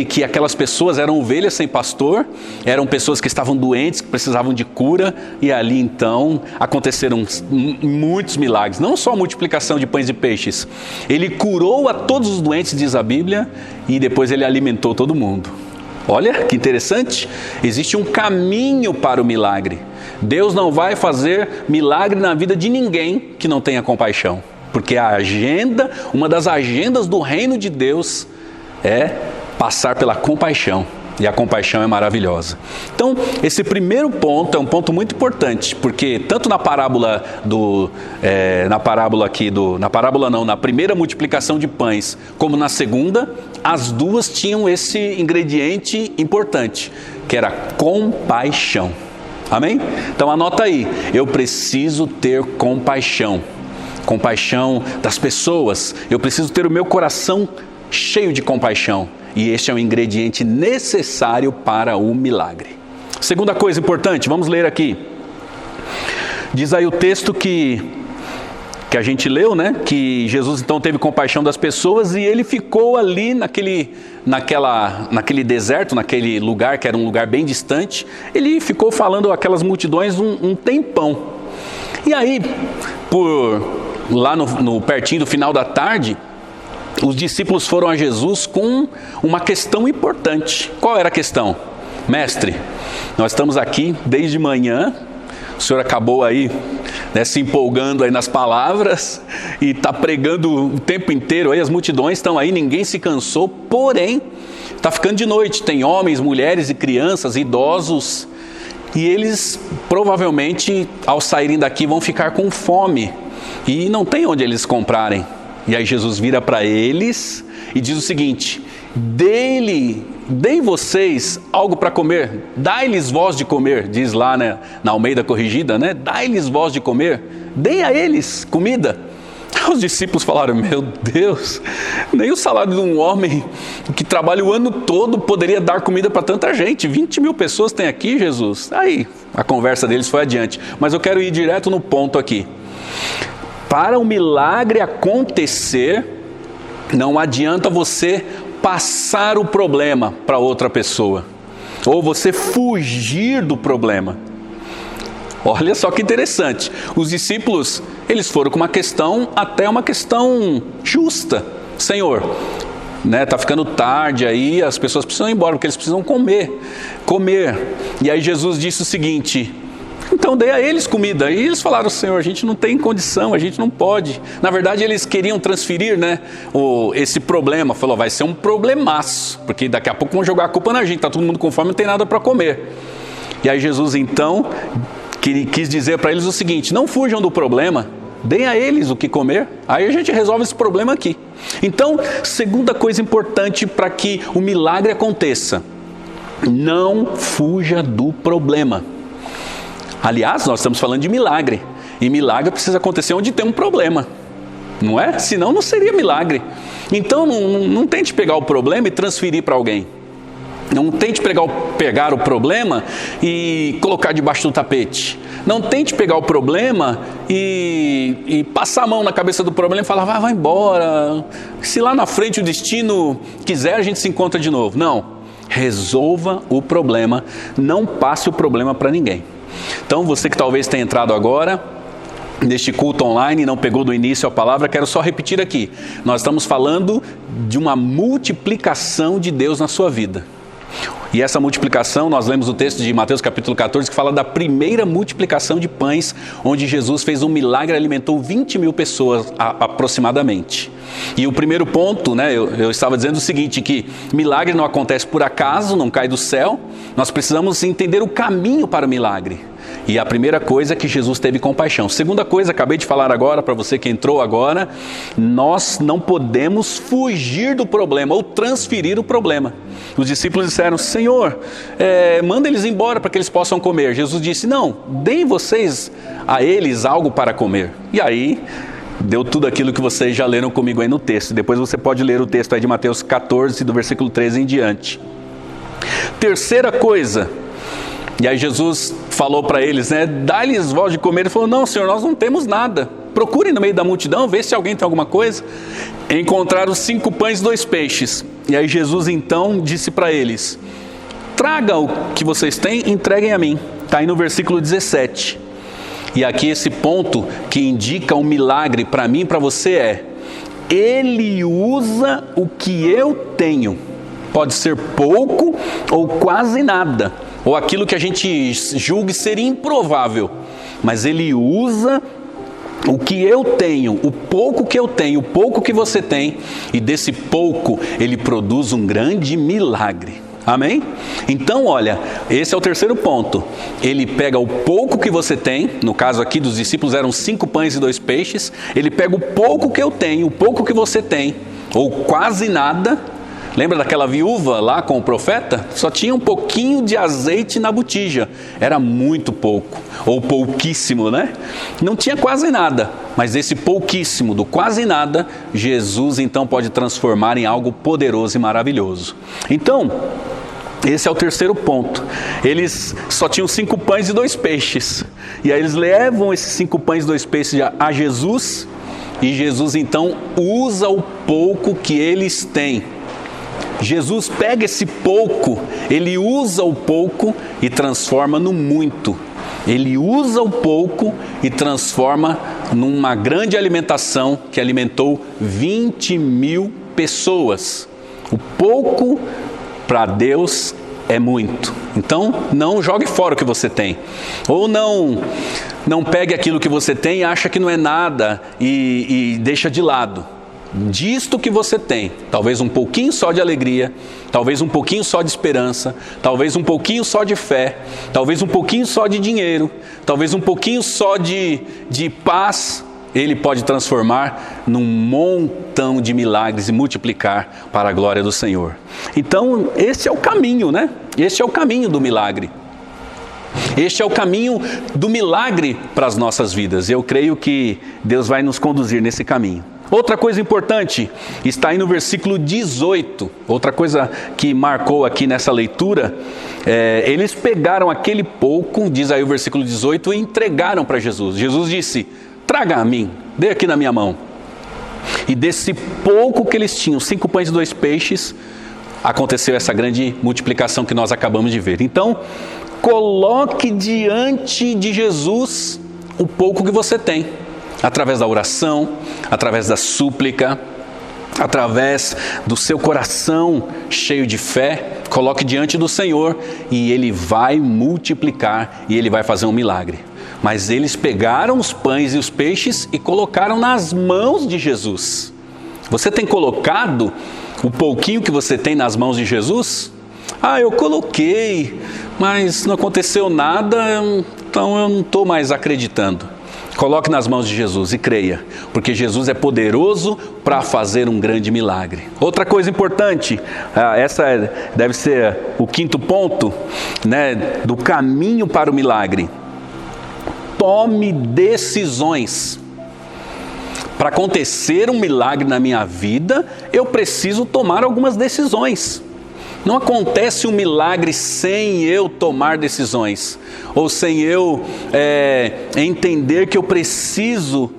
que aquelas pessoas eram ovelhas sem pastor, eram pessoas que estavam doentes, que precisavam de cura, e ali então aconteceram muitos milagres, não só a multiplicação de pães e peixes. Ele curou a todos os doentes, diz a Bíblia, e depois ele alimentou todo mundo. Olha que interessante, existe um caminho para o milagre. Deus não vai fazer milagre na vida de ninguém que não tenha compaixão, porque uma das agendas do reino de Deus é passar pela compaixão, e a compaixão é maravilhosa. Então, esse primeiro ponto é um ponto muito importante, porque tanto na parábola na primeira multiplicação de pães, como na segunda, as duas tinham esse ingrediente importante, que era compaixão. Amém? Então anota aí, eu preciso ter compaixão das pessoas, eu preciso ter o meu coração cheio de compaixão, e este é um ingrediente necessário para o milagre. Segunda coisa importante, vamos ler aqui, diz aí o texto que a gente leu, né? Que Jesus então teve compaixão das pessoas e ele ficou ali naquele deserto, naquele lugar que era um lugar bem distante. Ele ficou falando aquelas multidões um tempão. E aí, lá no pertinho do final da tarde, os discípulos foram a Jesus com uma questão importante. Qual era a questão? Mestre, nós estamos aqui desde manhã, o senhor acabou aí, né, se empolgando aí nas palavras e está pregando o tempo inteiro, aí as multidões estão aí, ninguém se cansou, porém, está ficando de noite, tem homens, mulheres e crianças, idosos, e eles provavelmente ao saírem daqui vão ficar com fome e não tem onde eles comprarem. E aí Jesus vira para eles e diz o seguinte: Dei vocês algo para comer, dai-lhes voz de comer, diz lá na Almeida Corrigida, né? Dai-lhes voz de comer, dei a eles comida. Os discípulos falaram: meu Deus, nem o salário de um homem que trabalha o ano todo poderia dar comida para tanta gente, 20 mil pessoas tem aqui, Jesus. Aí a conversa deles foi adiante, mas eu quero ir direto no ponto aqui. Para o milagre acontecer, não adianta você passar o problema para outra pessoa, ou você fugir do problema. Olha só que interessante, os discípulos, eles foram com uma questão, até uma questão justa. Senhor, né, tá ficando tarde aí, as pessoas precisam ir embora, porque eles precisam comer. E aí Jesus disse o seguinte: então dei a eles comida. E eles falaram: Senhor, a gente não tem condição, a gente não pode. Na verdade eles queriam transferir, né, esse problema. Falou: vai ser um problemaço, porque daqui a pouco vão jogar a culpa na gente, está todo mundo com fome, não tem nada para comer. E aí Jesus então quis dizer para eles o seguinte: não fujam do problema, deem a eles o que comer. Aí a gente resolve esse problema aqui. Então, segunda coisa importante para que o milagre aconteça: não fuja do problema. Aliás, nós estamos falando de milagre. E milagre precisa acontecer onde tem um problema, não é? Senão não seria milagre. Então não tente pegar o problema e transferir para alguém. Não tente pegar o problema e colocar debaixo do tapete. Não tente pegar o problema e passar a mão na cabeça do problema e falar, vai embora. Se lá na frente o destino quiser, a gente se encontra de novo. Não. Resolva o problema. Não passe o problema para ninguém. Então, você que talvez tenha entrado agora neste culto online e não pegou do início a palavra, quero só repetir aqui. Nós estamos falando de uma multiplicação de Deus na sua vida. E essa multiplicação, nós lemos o texto de Mateus capítulo 14, que fala da primeira multiplicação de pães, onde Jesus fez um milagre e alimentou 20 mil pessoas aproximadamente. E o primeiro ponto, né, eu estava dizendo o seguinte, que milagre não acontece por acaso, não cai do céu. Nós precisamos entender o caminho para o milagre. E a primeira coisa é que Jesus teve compaixão. Segunda coisa, acabei de falar agora, para você que entrou agora, nós não podemos fugir do problema ou transferir o problema. Os discípulos disseram, Senhor, manda eles embora para que eles possam comer. Jesus disse, não, deem vocês a eles algo para comer. E aí, deu tudo aquilo que vocês já leram comigo aí no texto. Depois você pode ler o texto aí de Mateus 14, do versículo 13 em diante. Terceira coisa, e aí Jesus falou para eles, né, dá-lhes voz de comer. Ele falou, não, Senhor, nós não temos nada. Procurem no meio da multidão, vê se alguém tem alguma coisa. Encontraram 5 pães e 2 peixes. E aí Jesus então disse para eles, traga o que vocês têm, entreguem a mim. Está aí no versículo 17. E aqui esse ponto que indica um milagre para mim e para você é, Ele usa o que eu tenho. Pode ser pouco ou quase nada, ou aquilo que a gente julgue ser improvável, mas Ele usa o que eu tenho, o pouco que eu tenho, o pouco que você tem, e desse pouco Ele produz um grande milagre. Amém? Então, olha, esse é o terceiro ponto. Ele pega o pouco que você tem, no caso aqui dos discípulos eram 5 pães e 2 peixes, Ele pega o pouco que eu tenho, o pouco que você tem, ou quase nada. Lembra daquela viúva lá com o profeta? Só tinha um pouquinho de azeite na botija. Era muito pouco, ou pouquíssimo, né? Não tinha quase nada, mas esse pouquíssimo, do quase nada, Jesus então pode transformar em algo poderoso e maravilhoso. Então, esse é o terceiro ponto. Eles só tinham 5 pães e 2 peixes. E aí eles levam esses 5 pães e 2 peixes a Jesus, e Jesus então usa o pouco que eles têm. Jesus pega esse pouco, Ele usa o pouco e transforma no muito. Ele usa o pouco e transforma numa grande alimentação que alimentou 20 mil pessoas. O pouco para Deus é muito. Então, não jogue fora o que você tem. Ou não pegue aquilo que você tem e acha que não é nada e deixa de lado. Disto que você tem, talvez um pouquinho só de alegria, talvez um pouquinho só de esperança, talvez um pouquinho só de fé, talvez um pouquinho só de dinheiro, talvez um pouquinho só de paz, Ele pode transformar num montão de milagres e multiplicar para a glória do Senhor. Então, esse é o caminho, né? Esse é o caminho do milagre. Este é o caminho do milagre para as nossas vidas. Eu creio que Deus vai nos conduzir nesse caminho. Outra coisa importante, está aí no versículo 18, outra coisa que marcou aqui nessa leitura, eles pegaram aquele pouco, diz aí o versículo 18, e entregaram para Jesus. Jesus disse, traga a mim, dê aqui na minha mão. E desse pouco que eles tinham, 5 pães e 2 peixes, aconteceu essa grande multiplicação que nós acabamos de ver. Então, coloque diante de Jesus o pouco que você tem. Através da oração, através da súplica, através do seu coração cheio de fé, coloque diante do Senhor e Ele vai multiplicar e Ele vai fazer um milagre. Mas eles pegaram os pães e os peixes e colocaram nas mãos de Jesus. Você tem colocado o pouquinho que você tem nas mãos de Jesus? Ah, eu coloquei, mas não aconteceu nada, então eu não estou mais acreditando. Coloque nas mãos de Jesus e creia, porque Jesus é poderoso para fazer um grande milagre. Outra coisa importante, essa deve ser o quinto ponto, né, do caminho para o milagre. Tome decisões. Para acontecer um milagre na minha vida, eu preciso tomar algumas decisões. Não acontece um milagre sem eu tomar decisões, ou sem eu entender que eu preciso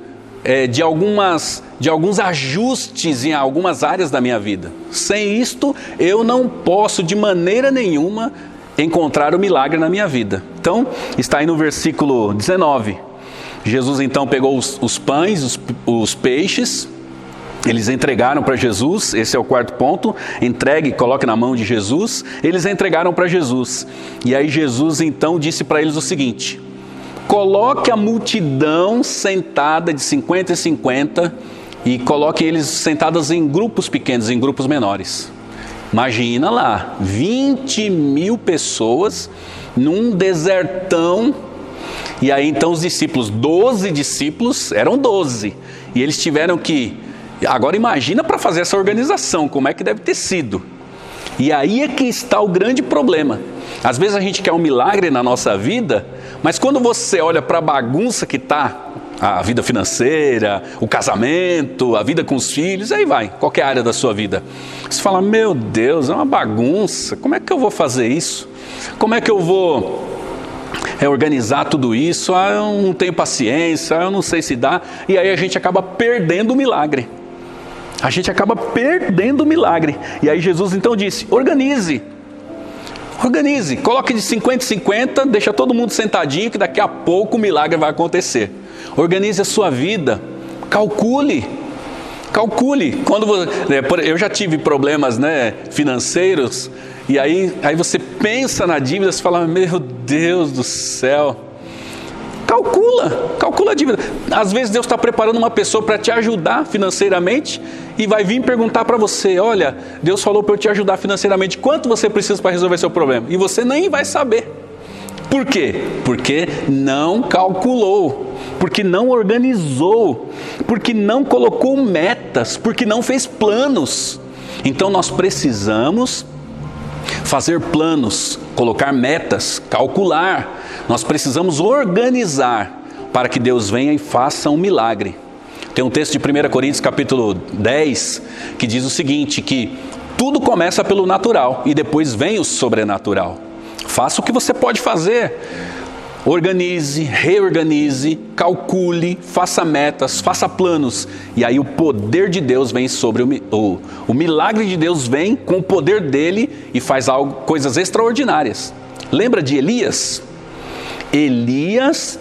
de alguns ajustes em algumas áreas da minha vida. Sem isto, eu não posso de maneira nenhuma encontrar o milagre na minha vida. Então, está aí no versículo 19. Jesus então pegou os pães, os peixes. Eles entregaram para Jesus, esse é o quarto ponto, entregue, coloque na mão de Jesus. Eles entregaram para Jesus. E aí Jesus então disse para eles o seguinte: coloque a multidão sentada de 50 em 50 e coloque eles sentados em grupos pequenos, em grupos menores. Imagina lá, 20 mil pessoas num desertão. E aí então os discípulos, 12 discípulos, eram 12. E eles tiveram que... Agora imagina para fazer essa organização, como é que deve ter sido. E aí é que está o grande problema. Às vezes a gente quer um milagre na nossa vida, mas quando você olha para a bagunça que está, a vida financeira, o casamento, a vida com os filhos, aí vai, qualquer área da sua vida. Você fala, meu Deus, é uma bagunça, como é que eu vou fazer isso? Como é que eu vou organizar tudo isso? Eu não tenho paciência, eu não sei se dá. E aí a gente acaba perdendo o milagre. A gente acaba perdendo o milagre. E aí Jesus então disse, organize, coloque de 50 em 50, deixa todo mundo sentadinho que daqui a pouco o milagre vai acontecer. Organize a sua vida, calcule. Quando eu já tive problemas, né, financeiros, e aí você pensa na dívida, você fala, meu Deus do céu. Calcula a dívida. Às vezes Deus está preparando uma pessoa para te ajudar financeiramente e vai vir perguntar para você, olha, Deus falou para eu te ajudar financeiramente, quanto você precisa para resolver seu problema? E você nem vai saber. Por quê? Porque não calculou, porque não organizou, porque não colocou metas, porque não fez planos. Então nós precisamos fazer planos, colocar metas, calcular. Nós precisamos organizar para que Deus venha e faça um milagre. Tem um texto de 1 Coríntios capítulo 10 que diz o seguinte, que tudo começa pelo natural e depois vem o sobrenatural. Faça o que você pode fazer. Organize, reorganize, calcule, faça metas, faça planos. E aí o poder de Deus vem sobre o milagre de Deus vem com o poder dele e faz coisas extraordinárias. Lembra de Elias? Elias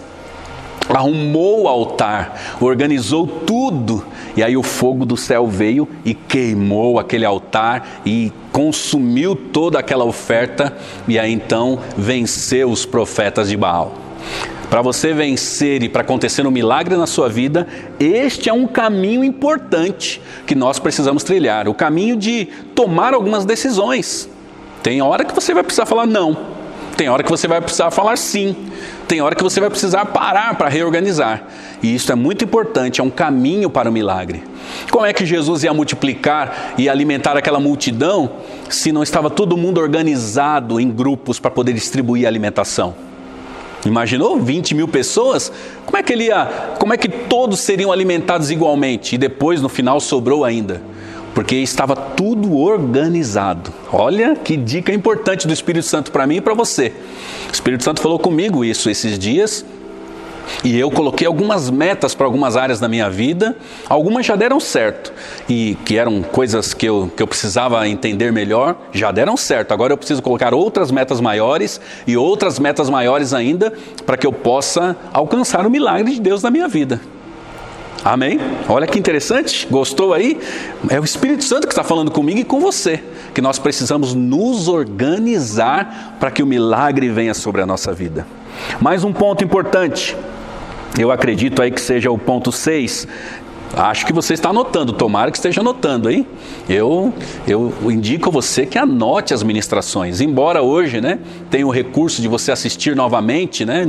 arrumou o altar, organizou tudo, e aí o fogo do céu veio e queimou aquele altar e consumiu toda aquela oferta, e aí então venceu os profetas de Baal. Para você vencer e para acontecer um milagre na sua vida, este é um caminho importante que nós precisamos trilhar, o caminho de tomar algumas decisões. Tem hora que você vai precisar falar não. Tem hora que você vai precisar falar sim. Tem hora que você vai precisar parar para reorganizar. E isso é muito importante, é um caminho para o milagre. Como é que Jesus ia multiplicar e alimentar aquela multidão se não estava todo mundo organizado em grupos para poder distribuir a alimentação? Imaginou? 20 mil pessoas? Como é que todos seriam alimentados igualmente? E depois no final sobrou ainda. Porque estava tudo organizado. Olha que dica importante do Espírito Santo para mim e para você. O Espírito Santo falou comigo isso esses dias. E eu coloquei algumas metas para algumas áreas da minha vida. Algumas já deram certo. E que eram coisas que eu precisava entender melhor. Já deram certo. Agora eu preciso colocar outras metas maiores. E outras metas maiores ainda. Para que eu possa alcançar o milagre de Deus na minha vida. Amém? Olha que interessante, gostou aí? É o Espírito Santo que está falando comigo e com você, que nós precisamos nos organizar para que o milagre venha sobre a nossa vida. Mais um ponto importante, eu acredito aí que seja o ponto 6, Acho que você está anotando, tomara que esteja anotando, hein? Eu indico a você que anote as ministrações. Embora hoje, né, tenha o recurso de você assistir novamente, né,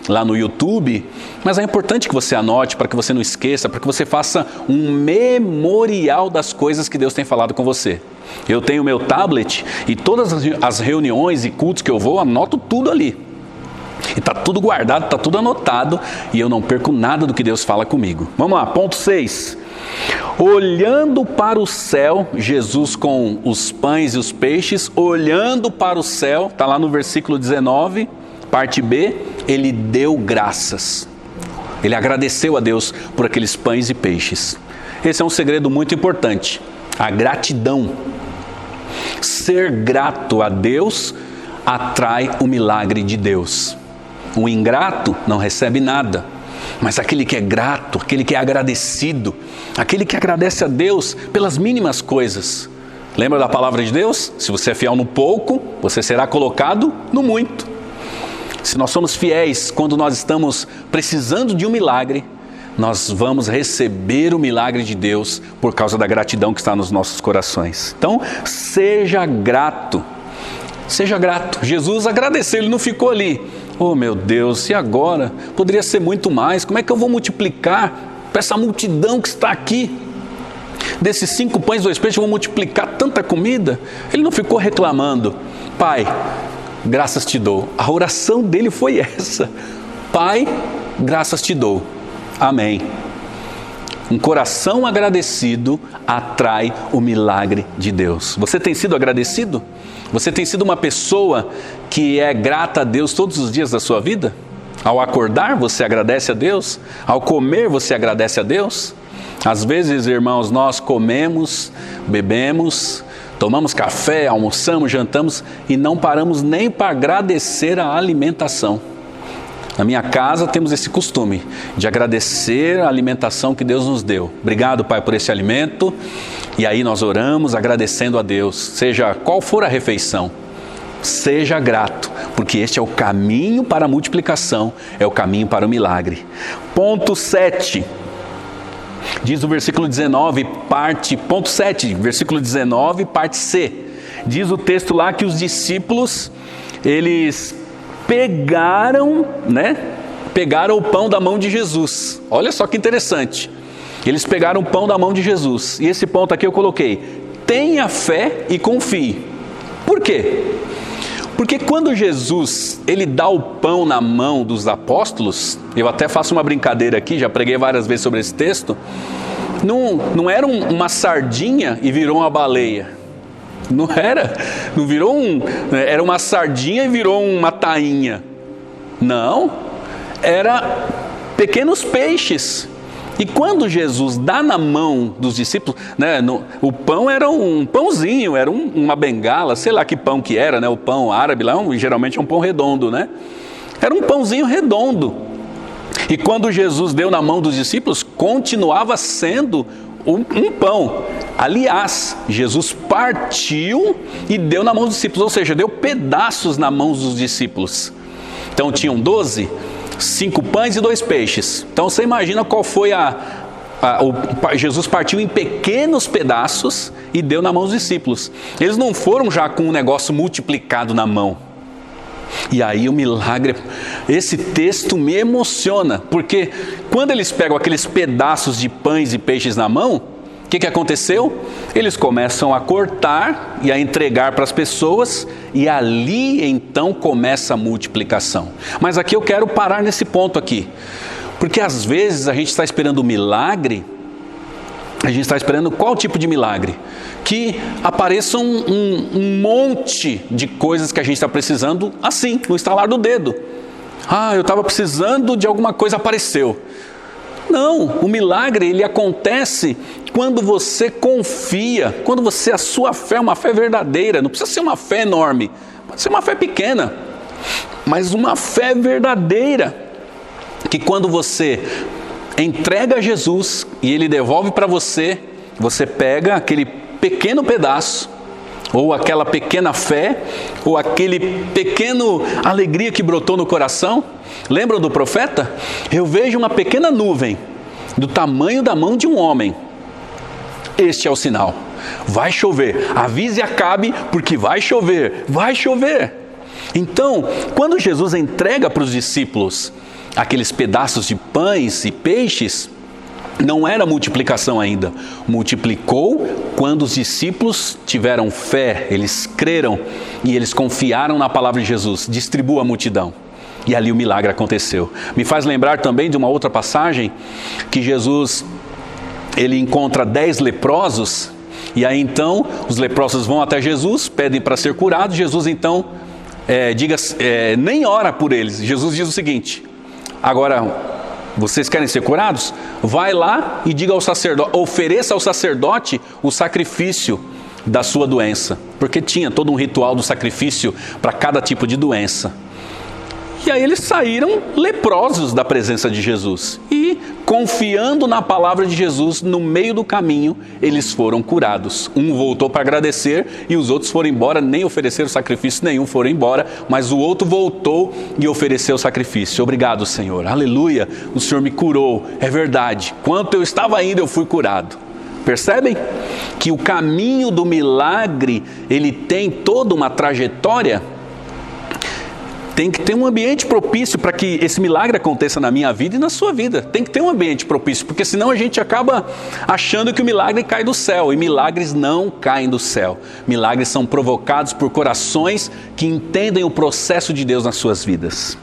lá no YouTube, mas é importante que você anote para que você não esqueça, para que você faça um memorial das coisas que Deus tem falado com você. Eu tenho meu tablet e todas as reuniões e cultos que eu vou, anoto tudo ali. E está tudo guardado, está tudo anotado, e eu não perco nada do que Deus fala comigo. Vamos lá, ponto 6. Olhando para o céu, Jesus com os pães e os peixes, olhando para o céu, está lá no versículo 19, parte B, ele deu graças. Ele agradeceu a Deus por aqueles pães e peixes. Esse é um segredo muito importante, a gratidão. Ser grato a Deus atrai o milagre de Deus. O ingrato não recebe nada, mas aquele que é grato, aquele que é agradecido, aquele que agradece a Deus pelas mínimas coisas. Lembra da palavra de Deus? Se você é fiel no pouco, você será colocado no muito. Se nós somos fiéis quando nós estamos precisando de um milagre, nós vamos receber o milagre de Deus por causa da gratidão que está nos nossos corações. Então, seja grato. Seja grato. Jesus agradeceu, ele não ficou ali. Oh meu Deus, e agora? Poderia ser muito mais. Como é que eu vou multiplicar para essa multidão que está aqui? Desses 5 pães e 2 peixes, eu vou multiplicar tanta comida? Ele não ficou reclamando. Pai, graças te dou. A oração dele foi essa. Pai, graças te dou. Amém. Um coração agradecido atrai o milagre de Deus. Você tem sido agradecido? Você tem sido uma pessoa que é grata a Deus todos os dias da sua vida? Ao acordar, você agradece a Deus? Ao comer, você agradece a Deus? Às vezes, irmãos, nós comemos, bebemos, tomamos café, almoçamos, jantamos e não paramos nem para agradecer a alimentação. Na minha casa temos esse costume de agradecer a alimentação que Deus nos deu. Obrigado, Pai, por esse alimento. E aí nós oramos agradecendo a Deus, seja qual for a refeição. Seja grato, porque este é o caminho para a multiplicação, é o caminho para o milagre. Ponto 7. Diz o versículo 19, ponto 7, versículo 19, parte C. Diz o texto lá que os discípulos, eles pegaram o pão da mão de Jesus. Olha só que interessante. Eles pegaram o pão da mão de Jesus. E esse ponto aqui eu coloquei: tenha fé e confie. Por quê? Porque quando Jesus, ele dá o pão na mão dos apóstolos, eu até faço uma brincadeira aqui, já preguei várias vezes sobre esse texto, não era uma sardinha e virou uma baleia. Era uma sardinha e virou uma tainha. Não, era pequenos peixes. E quando Jesus dá na mão dos discípulos, o pão era um pãozinho, era uma bengala, sei lá que pão que era, o pão árabe lá, geralmente é um pão redondo, Era um pãozinho redondo. E quando Jesus deu na mão dos discípulos, continuava sendo um pão. Aliás, Jesus partiu e deu na mão dos discípulos, ou seja, deu pedaços na mão dos discípulos. Então tinham 12, 5 pães e 2 peixes. Então você imagina qual foi Jesus partiu em pequenos pedaços e deu na mão dos discípulos. Eles não foram já com um negócio multiplicado na mão. E aí o milagre, esse texto me emociona, porque quando eles pegam aqueles pedaços de pães e peixes na mão, o que aconteceu? Eles começam a cortar e a entregar para as pessoas, e ali então começa a multiplicação. Mas aqui eu quero parar nesse ponto aqui, porque às vezes a gente está esperando um milagre, a gente está esperando qual tipo de milagre? Que apareça um monte de coisas que a gente está precisando assim, no estalar do dedo. Eu estava precisando de alguma coisa, apareceu. Não, o milagre ele acontece quando você confia, quando a sua fé é uma fé verdadeira. Não precisa ser uma fé enorme, pode ser uma fé pequena, mas uma fé verdadeira, que quando você entrega a Jesus e Ele devolve para você, você pega aquele pequeno pedaço, ou aquela pequena fé, ou aquele pequeno alegria que brotou no coração. Lembram do profeta? Eu vejo uma pequena nuvem do tamanho da mão de um homem. Este é o sinal. Vai chover. Avise Acabe, porque vai chover. Vai chover. Então, quando Jesus entrega para os discípulos aqueles pedaços de pães e peixes, não era multiplicação ainda. Multiplicou quando os discípulos tiveram fé, eles creram e eles confiaram na palavra de Jesus. Distribua a multidão. E ali o milagre aconteceu. Me faz lembrar também de uma outra passagem que Jesus, ele encontra 10 leprosos. E aí então os leprosos vão até Jesus, pedem para ser curados. Jesus então nem ora por eles. Jesus diz o seguinte: agora, vocês querem ser curados? Vai lá e diga ao sacerdote, ofereça ao sacerdote o sacrifício da sua doença. Porque tinha todo um ritual do sacrifício para cada tipo de doença. E aí eles saíram leprosos da presença de Jesus. E, confiando na palavra de Jesus, no meio do caminho, eles foram curados. Um voltou para agradecer e os outros foram embora, nem ofereceram sacrifício nenhum, foram embora. Mas o outro voltou e ofereceu sacrifício. Obrigado, Senhor. Aleluia. O Senhor me curou. É verdade. Quanto eu estava indo, eu fui curado. Percebem que o caminho do milagre, ele tem toda uma trajetória. Tem que ter um ambiente propício para que esse milagre aconteça na minha vida e na sua vida. Tem que ter um ambiente propício, porque senão a gente acaba achando que o milagre cai do céu. E milagres não caem do céu. Milagres são provocados por corações que entendem o processo de Deus nas suas vidas.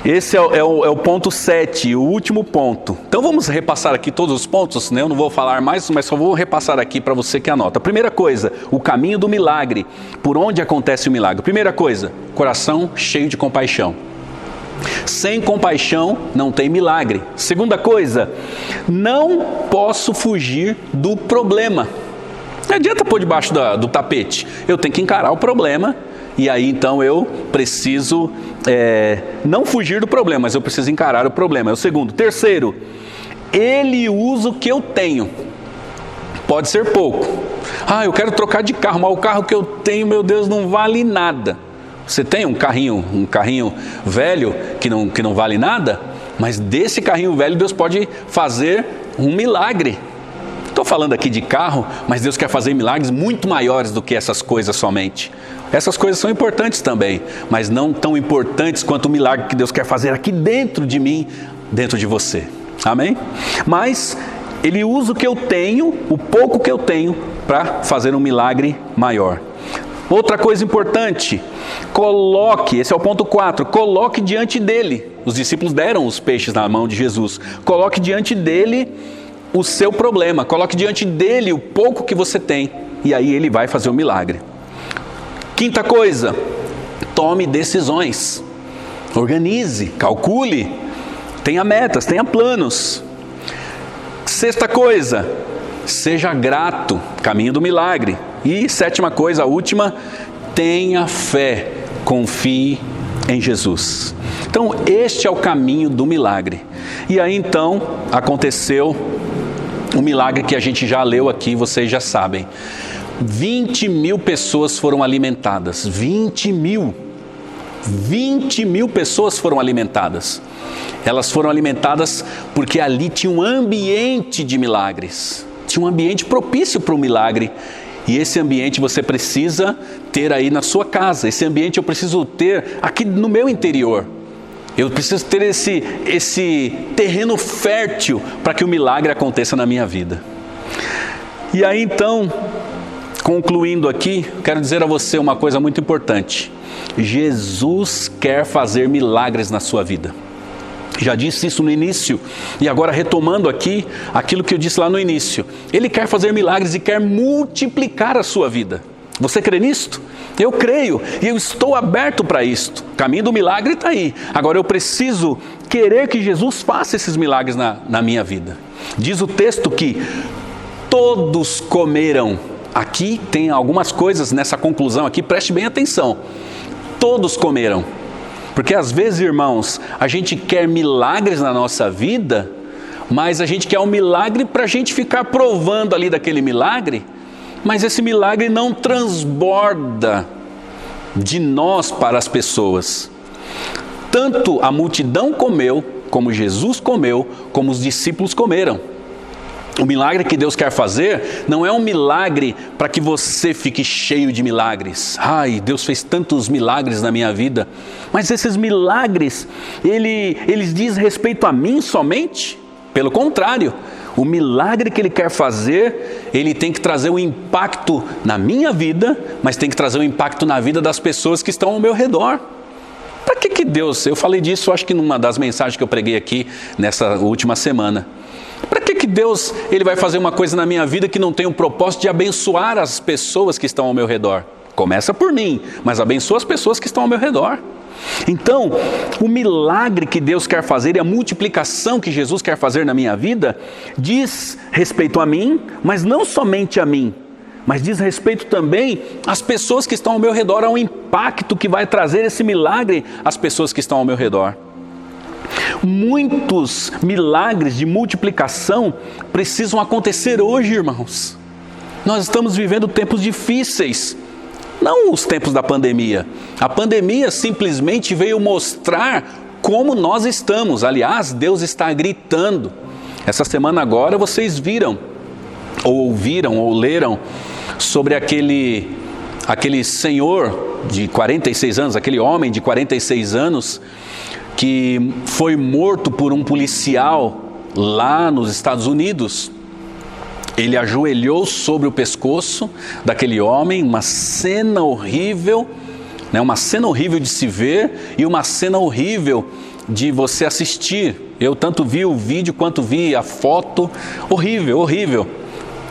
Esse é o ponto 7, o último ponto. Então vamos repassar aqui todos os pontos, né? Eu não vou falar mais, mas só vou repassar aqui para você que anota. Primeira coisa, o caminho do milagre. Por onde acontece o milagre? Primeira coisa, coração cheio de compaixão. Sem compaixão não tem milagre. Segunda coisa, não posso fugir do problema. Não adianta pôr debaixo do tapete. Eu tenho que encarar o problema. E aí então eu preciso não fugir do problema, mas eu preciso encarar o problema. É o segundo. Terceiro, ele usa o que eu tenho. Pode ser pouco. Eu quero trocar de carro, mas o carro que eu tenho, meu Deus, não vale nada. Você tem um carrinho velho que não vale nada? Mas desse carrinho velho Deus pode fazer um milagre. Estou falando aqui de carro, mas Deus quer fazer milagres muito maiores do que essas coisas somente. Essas coisas são importantes também, mas não tão importantes quanto o milagre que Deus quer fazer aqui dentro de mim, dentro de você. Amém? Mas Ele usa o que eu tenho, o pouco que eu tenho, para fazer um milagre maior. Outra coisa importante, esse é o ponto 4, coloque diante dele. Os discípulos deram os peixes na mão de Jesus. Coloque diante dele o seu problema, coloque diante dele o pouco que você tem, e aí ele vai fazer o milagre. Quinta coisa, tome decisões, organize, calcule, tenha metas, tenha planos. Sexta coisa, seja grato, caminho do milagre. E sétima coisa, a última, tenha fé, confie em Jesus. Então este é o caminho do milagre. E aí então aconteceu o milagre que a gente já leu aqui, vocês já sabem. 20 mil pessoas foram alimentadas. 20 mil pessoas foram alimentadas. Elas foram alimentadas porque ali tinha um ambiente de milagres. Tinha um ambiente propício para o milagre. E esse ambiente você precisa ter aí na sua casa. Esse ambiente eu preciso ter aqui no meu interior. Eu preciso ter esse terreno fértil para que o milagre aconteça na minha vida. E aí então, concluindo aqui, quero dizer a você uma coisa muito importante. Jesus quer fazer milagres na sua vida. Já disse isso no início, e agora retomando aqui aquilo que eu disse lá no início. Ele quer fazer milagres e quer multiplicar a sua vida. Você crê nisto? Eu creio, e eu estou aberto para isto. O caminho do milagre está aí. Agora eu preciso querer que Jesus faça esses milagres na minha vida. Diz o texto que todos comeram. Aqui tem algumas coisas nessa conclusão aqui, preste bem atenção. Todos comeram. Porque às vezes, irmãos, a gente quer milagres na nossa vida, mas a gente quer um milagre para a gente ficar provando ali daquele milagre, mas esse milagre não transborda de nós para as pessoas. Tanto a multidão comeu, como Jesus comeu, como os discípulos comeram. O milagre que Deus quer fazer não é um milagre para que você fique cheio de milagres. Ai, Deus fez tantos milagres na minha vida. Mas esses milagres, eles dizem respeito a mim somente? Pelo contrário, o milagre que Ele quer fazer, Ele tem que trazer um impacto na minha vida, mas tem que trazer um impacto na vida das pessoas que estão ao meu redor. Para que Deus, eu falei disso acho que numa das mensagens que eu preguei aqui nessa última semana. Para que Deus Ele vai fazer uma coisa na minha vida que não tem o propósito de abençoar as pessoas que estão ao meu redor? Começa por mim, mas abençoa as pessoas que estão ao meu redor. Então, o milagre que Deus quer fazer e a multiplicação que Jesus quer fazer na minha vida diz respeito a mim, mas não somente a mim, mas diz respeito também às pessoas que estão ao meu redor, ao impacto que vai trazer esse milagre às pessoas que estão ao meu redor. Muitos milagres de multiplicação precisam acontecer hoje, irmãos. Nós estamos vivendo tempos difíceis, não os tempos da pandemia. A pandemia simplesmente veio mostrar como nós estamos. Aliás, Deus está gritando. Essa semana agora vocês viram, ou ouviram, ou leram sobre aquele senhor de 46 anos, aquele homem de 46 anos, que foi morto por um policial lá nos Estados Unidos. Ele ajoelhou sobre o pescoço daquele homem, uma cena horrível, uma cena horrível de se ver e uma cena horrível de você assistir. Eu tanto vi o vídeo quanto vi a foto, horrível, horrível.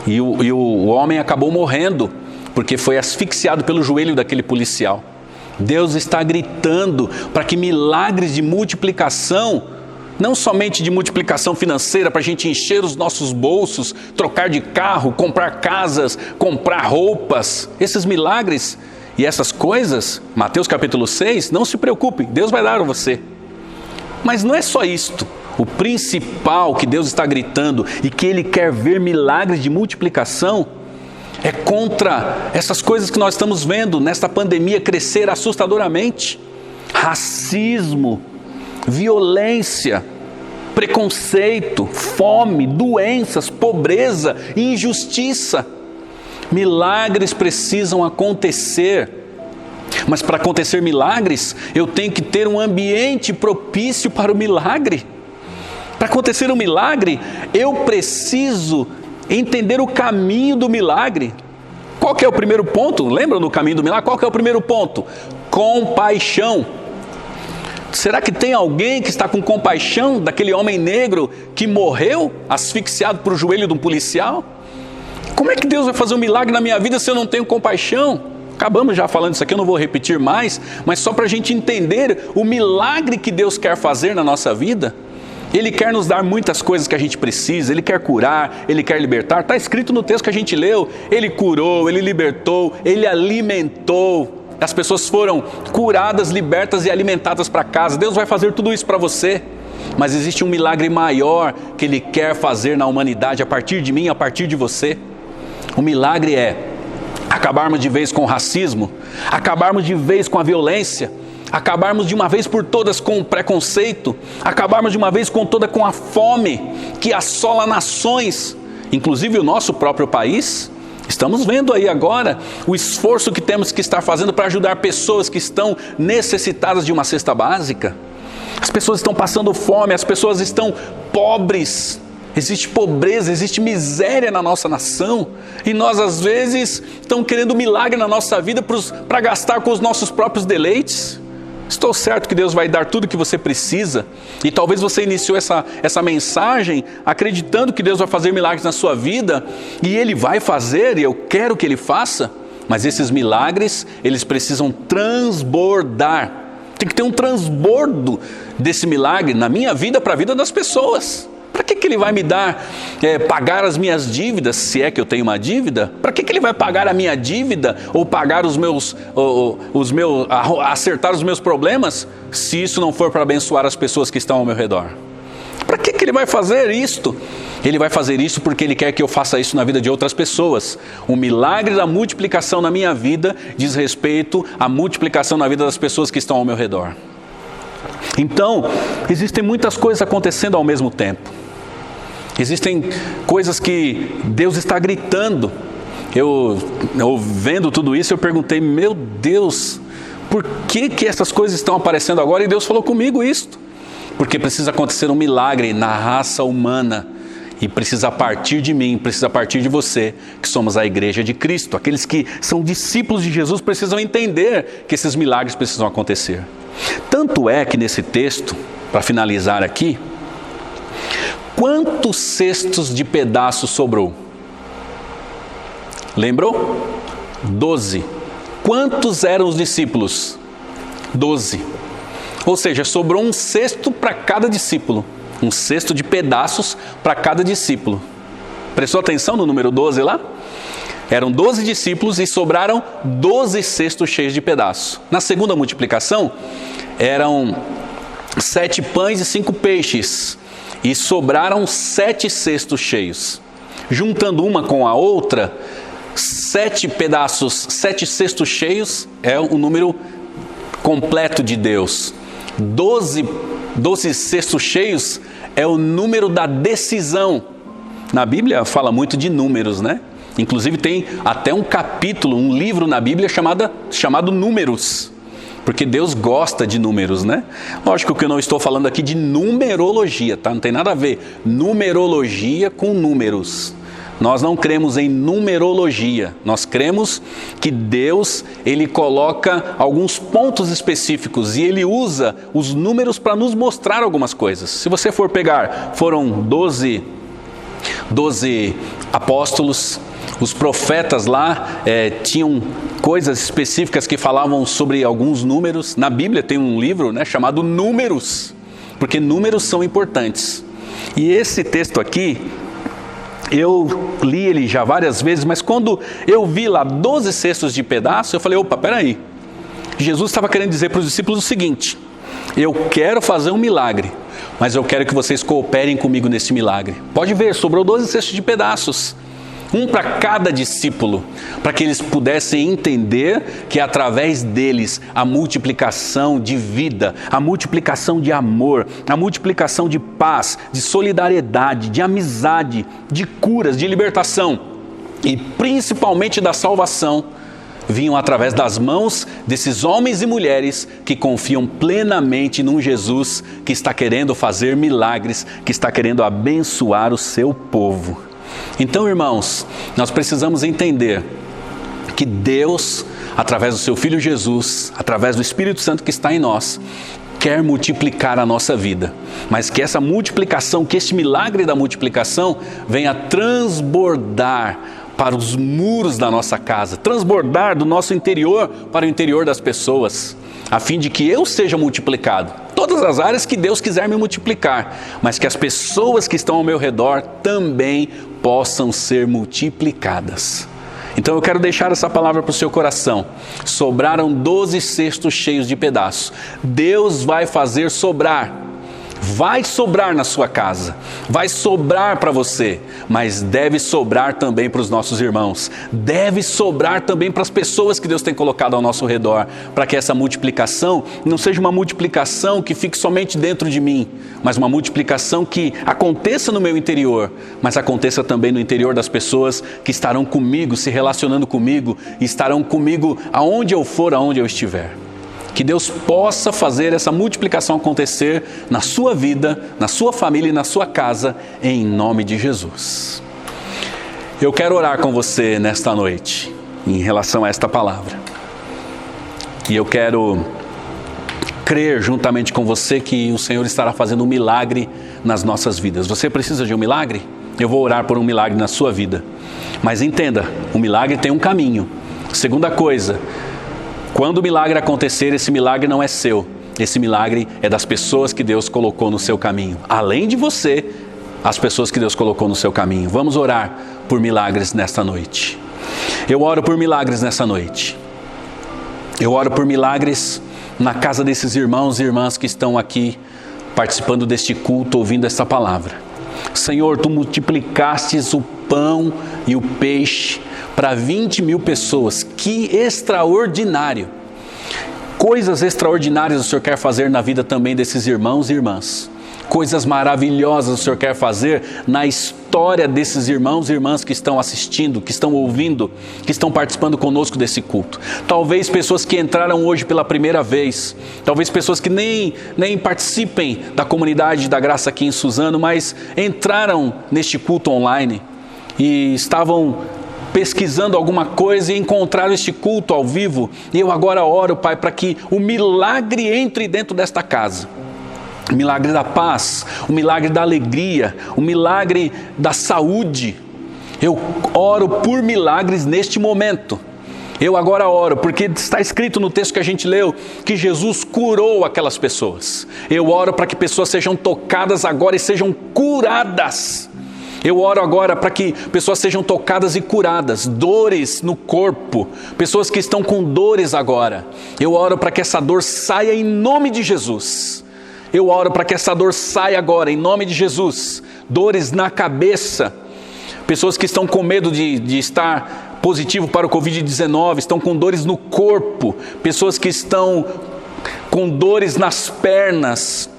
E o homem acabou morrendo, porque foi asfixiado pelo joelho daquele policial. Deus está gritando para que milagres de multiplicação, não somente de multiplicação financeira para a gente encher os nossos bolsos, trocar de carro, comprar casas, comprar roupas, esses milagres e essas coisas, Mateus capítulo 6, não se preocupe, Deus vai dar a você. Mas não é só isto. O principal que Deus está gritando e que Ele quer ver milagres de multiplicação é contra essas coisas que nós estamos vendo nesta pandemia crescer assustadoramente. Racismo, violência, preconceito, fome, doenças, pobreza, injustiça. Milagres precisam acontecer. Mas para acontecer milagres, eu tenho que ter um ambiente propício para o milagre. Para acontecer um milagre, eu preciso entender o caminho do milagre. Qual que é o primeiro ponto? Lembram do caminho do milagre? Qual que é o primeiro ponto? Compaixão. Será que tem alguém que está com compaixão daquele homem negro que morreu asfixiado por o joelho de um policial? Como é que Deus vai fazer um milagre na minha vida se eu não tenho compaixão? Acabamos já falando isso aqui, eu não vou repetir mais, mas só para a gente entender o milagre que Deus quer fazer na nossa vida. Ele quer nos dar muitas coisas que a gente precisa, Ele quer curar, Ele quer libertar. Está escrito no texto que a gente leu, Ele curou, Ele libertou, Ele alimentou. As pessoas foram curadas, libertas e alimentadas para casa. Deus vai fazer tudo isso para você. Mas existe um milagre maior que Ele quer fazer na humanidade a partir de mim, a partir de você. O milagre é acabarmos de vez com o racismo, acabarmos de vez com a violência, acabarmos de uma vez por todas com o preconceito, acabarmos de uma vez com toda com a fome que assola nações, inclusive o nosso próprio país. Estamos vendo aí agora o esforço que temos que estar fazendo para ajudar pessoas que estão necessitadas de uma cesta básica. As pessoas estão passando fome, as pessoas estão pobres. Existe pobreza, existe miséria na nossa nação. E nós às vezes estamos querendo um milagre na nossa vida para gastar com os nossos próprios deleites. Estou certo que Deus vai dar tudo o que você precisa. E talvez você iniciou essa mensagem acreditando que Deus vai fazer milagres na sua vida. E Ele vai fazer, e eu quero que Ele faça. Mas esses milagres, eles precisam transbordar. Tem que ter um transbordo desse milagre na minha vida para a vida das pessoas. Para que Ele vai me dar, pagar as minhas dívidas, se é que eu tenho uma dívida? Para que Ele vai pagar a minha dívida ou pagar acertar os meus problemas, se isso não for para abençoar as pessoas que estão ao meu redor? Para que Ele vai fazer isto? Ele vai fazer isso porque Ele quer que eu faça isso na vida de outras pessoas. O milagre da multiplicação na minha vida diz respeito à multiplicação na vida das pessoas que estão ao meu redor. Então, existem muitas coisas acontecendo ao mesmo tempo. Existem coisas que Deus está gritando. Eu vendo tudo isso, eu perguntei, meu Deus, por que essas coisas estão aparecendo agora? E Deus falou comigo isto. Porque precisa acontecer um milagre na raça humana. E precisa partir de mim, precisa partir de você, que somos a igreja de Cristo. Aqueles que são discípulos de Jesus precisam entender que esses milagres precisam acontecer. Tanto é que nesse texto, para finalizar aqui, quantos cestos de pedaços sobrou? Lembrou? 12. Quantos eram os discípulos? 12. Ou seja, sobrou um cesto para cada discípulo. Um cesto de pedaços para cada discípulo. Prestou atenção no número 12 lá? Eram 12 discípulos e sobraram 12 cestos cheios de pedaços. Na segunda multiplicação, eram 7 pães e 5 peixes. E sobraram 7 cestos cheios. Juntando uma com a outra, 7 pedaços, 7 cestos cheios é o número completo de Deus. 12 cestos cheios é o número da decisão. Na Bíblia fala muito de números, né? Inclusive tem até um capítulo, um livro na Bíblia chamado Números. Porque Deus gosta de números, né? Lógico que eu não estou falando aqui de numerologia, tá? Não tem nada a ver numerologia com números. Nós não cremos em numerologia, nós cremos que Deus, Ele coloca alguns pontos específicos e Ele usa os números para nos mostrar algumas coisas. Se você for pegar, foram 12 apóstolos, os profetas lá tinham coisas específicas que falavam sobre alguns números. Na Bíblia tem um livro, né, chamado Números, porque números são importantes. E esse texto aqui, eu li ele já várias vezes, mas quando eu vi lá 12 cestos de pedaço, eu falei, opa, peraí. Jesus estava querendo dizer para os discípulos o seguinte: eu quero fazer um milagre, mas eu quero que vocês cooperem comigo nesse milagre. Pode ver, sobrou 12 cestos de pedaços. Um para cada discípulo, para que eles pudessem entender que através deles a multiplicação de vida, a multiplicação de amor, a multiplicação de paz, de solidariedade, de amizade, de curas, de libertação e principalmente da salvação, vinham através das mãos desses homens e mulheres que confiam plenamente num Jesus que está querendo fazer milagres, que está querendo abençoar o seu povo. Então, irmãos, nós precisamos entender que Deus, através do seu Filho Jesus, através do Espírito Santo que está em nós, quer multiplicar a nossa vida, mas que essa multiplicação, que este milagre da multiplicação venha transbordar para os muros da nossa casa, transbordar do nosso interior para o interior das pessoas, a fim de que eu seja multiplicado. Todas as áreas que Deus quiser me multiplicar, mas que as pessoas que estão ao meu redor também possam ser multiplicadas. Então eu quero deixar essa palavra para o seu coração. Sobraram 12 cestos cheios de pedaços. Deus vai fazer sobrar. Vai sobrar na sua casa, vai sobrar para você, mas deve sobrar também para os nossos irmãos, deve sobrar também para as pessoas que Deus tem colocado ao nosso redor, para que essa multiplicação não seja uma multiplicação que fique somente dentro de mim, mas uma multiplicação que aconteça no meu interior, mas aconteça também no interior das pessoas que estarão comigo, se relacionando comigo, e estarão comigo aonde eu for, aonde eu estiver. Que Deus possa fazer essa multiplicação acontecer na sua vida, na sua família e na sua casa, em nome de Jesus. Eu quero orar com você nesta noite, em relação a esta palavra. E eu quero crer juntamente com você que o Senhor estará fazendo um milagre nas nossas vidas. Você precisa de um milagre? Eu vou orar por um milagre na sua vida. Mas entenda, o milagre tem um caminho. Segunda coisa, quando o milagre acontecer, esse milagre não é seu. Esse milagre é das pessoas que Deus colocou no seu caminho. Além de você, as pessoas que Deus colocou no seu caminho. Vamos orar por milagres nesta noite. Eu oro por milagres nessa noite. Eu oro por milagres na casa desses irmãos e irmãs que estão aqui participando deste culto, ouvindo esta palavra. Senhor, Tu multiplicastes o pão e o peixe para 20 mil pessoas. Que extraordinário! coisas extraordinárias o Senhor quer fazer na vida também desses irmãos e irmãs. Coisas maravilhosas o Senhor quer fazer na história desses irmãos e irmãs que estão assistindo, que estão ouvindo, que estão participando conosco desse culto. Talvez pessoas que entraram hoje pela primeira vez, talvez pessoas que nem participem da comunidade da graça aqui em Suzano, mas entraram neste culto online e estavam pesquisando alguma coisa e encontraram este culto ao vivo. E eu agora oro, Pai, para que o milagre entre dentro desta casa. O milagre da paz, o milagre da alegria, o milagre da saúde. Eu oro por milagres neste momento. Eu agora oro, porque está escrito no texto que a gente leu, que Jesus curou aquelas pessoas. Eu oro para que pessoas sejam tocadas agora e sejam curadas. Eu oro agora para que pessoas sejam tocadas e curadas, dores no corpo, pessoas que estão com dores agora. Eu oro para que essa dor saia em nome de Jesus. Eu oro para que essa dor saia agora, em nome de Jesus. Dores na cabeça, pessoas que estão com medo de estar positivo para o Covid-19, estão com dores no corpo, pessoas que estão com dores nas pernas.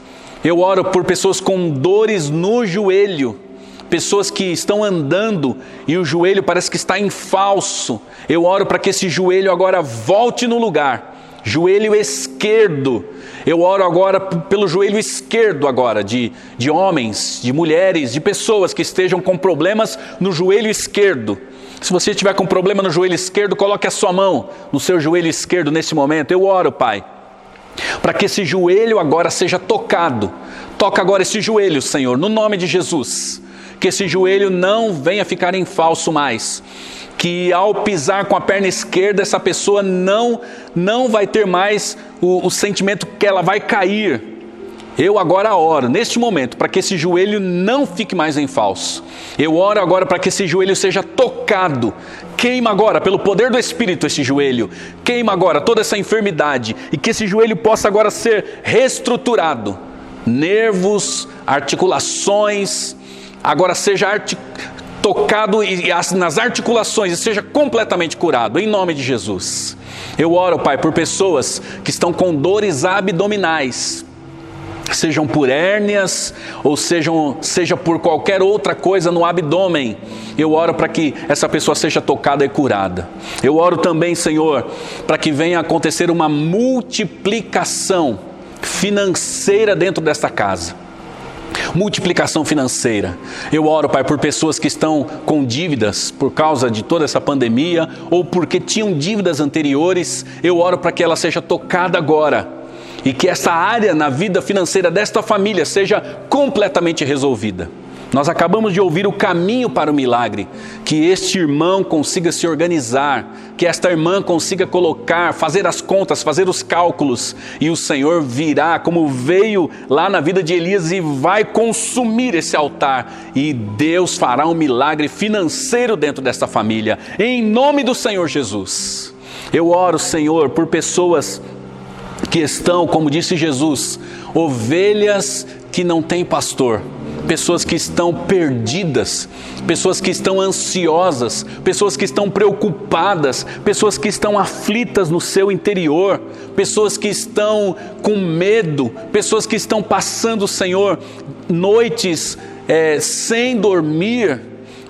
Eu oro por pessoas com dores no joelho, pessoas que estão andando e o joelho parece que está em falso. Eu oro para que esse joelho agora volte no lugar, joelho esquerdo. Eu oro agora pelo joelho esquerdo agora, de homens, de mulheres, de pessoas que estejam com problemas no joelho esquerdo. Se você estiver com problema no joelho esquerdo, coloque a sua mão no seu joelho esquerdo nesse momento. Eu oro, Pai, para que esse joelho agora seja tocado. Toca agora esse joelho, Senhor, no nome de Jesus. Que esse joelho não venha ficar em falso mais. Que ao pisar com a perna esquerda, essa pessoa não vai ter mais o sentimento que ela vai cair. Eu agora oro, neste momento, para que esse joelho não fique mais em falso. Eu oro agora para que esse joelho seja tocado. Queima agora, pelo poder do Espírito, esse joelho. Queima agora toda essa enfermidade. E que esse joelho possa agora ser reestruturado. Nervos, articulações, agora seja tocado nas articulações e seja completamente curado, em nome de Jesus. Eu oro, Pai, por pessoas que estão com dores abdominais, sejam por hérnias ou seja por qualquer outra coisa no abdômen. Eu oro para que essa pessoa seja tocada e curada. Eu oro também, Senhor, para que venha acontecer uma multiplicação financeira dentro desta casa. Multiplicação financeira. Eu oro, Pai, por pessoas que estão com dívidas por causa de toda essa pandemia ou porque tinham dívidas anteriores. Eu oro para que ela seja tocada agora e que essa área na vida financeira desta família seja completamente resolvida. Nós acabamos de ouvir o caminho para o milagre, que este irmão consiga se organizar, que esta irmã consiga fazer as contas, fazer os cálculos, e o Senhor virá como veio lá na vida de Elias e vai consumir esse altar, e Deus fará um milagre financeiro dentro desta família, em nome do Senhor Jesus. Eu oro, Senhor, por pessoas que estão, como disse Jesus, ovelhas que não têm pastor. Pessoas que estão perdidas, pessoas que estão ansiosas, pessoas que estão preocupadas, pessoas que estão aflitas no seu interior, pessoas que estão com medo, pessoas que estão passando, Senhor, noites sem dormir,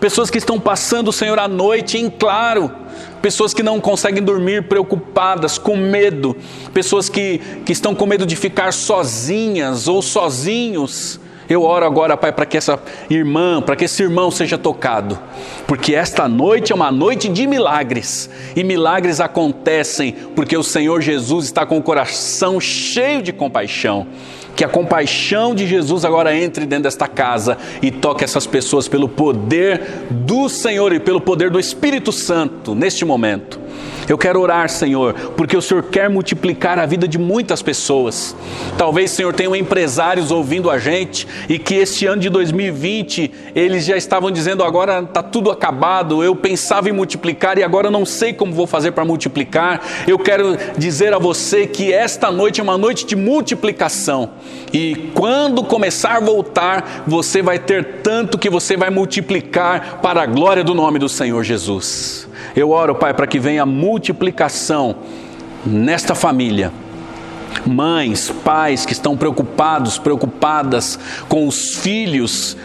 pessoas que estão passando, Senhor, a noite em claro, pessoas que não conseguem dormir preocupadas, com medo, pessoas que estão com medo de ficar sozinhas ou sozinhos. Eu oro agora, Pai, para que essa irmã, para que esse irmão seja tocado, porque esta noite é uma noite de milagres, e milagres acontecem porque o Senhor Jesus está com o coração cheio de compaixão. Que a compaixão de Jesus agora entre dentro desta casa e toque essas pessoas pelo poder do Senhor e pelo poder do Espírito Santo neste momento. Eu quero orar, Senhor, porque o Senhor quer multiplicar a vida de muitas pessoas. Talvez, Senhor, tenham empresários ouvindo a gente e que este ano de 2020 eles já estavam dizendo: agora está tudo acabado, eu pensava em multiplicar e agora eu não sei como vou fazer para multiplicar. Eu quero dizer a você que esta noite é uma noite de multiplicação, e quando começar a voltar, você vai ter tanto que você vai multiplicar para a glória do nome do Senhor Jesus. Eu oro, Pai, para que venha multiplicação nesta família, Mães, pais que estão preocupadas com os filhos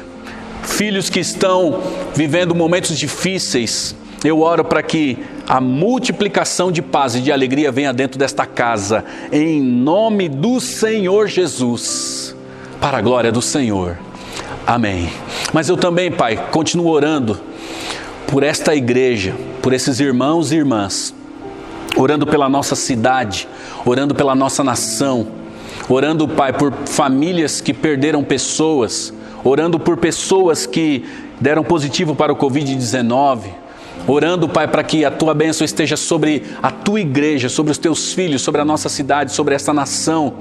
que estão vivendo momentos difíceis. Eu oro para que a multiplicação de paz e de alegria venha dentro desta casa, em nome do Senhor Jesus, para a glória do Senhor. Amém. Mas eu também, Pai, continuo orando por esta igreja, por esses irmãos e irmãs, orando pela nossa cidade, orando pela nossa nação, orando, Pai, por famílias que perderam pessoas, orando por pessoas que deram positivo para o Covid-19, orando, Pai, para que a Tua bênção esteja sobre a Tua igreja, sobre os Teus filhos, sobre a nossa cidade, sobre essa nação,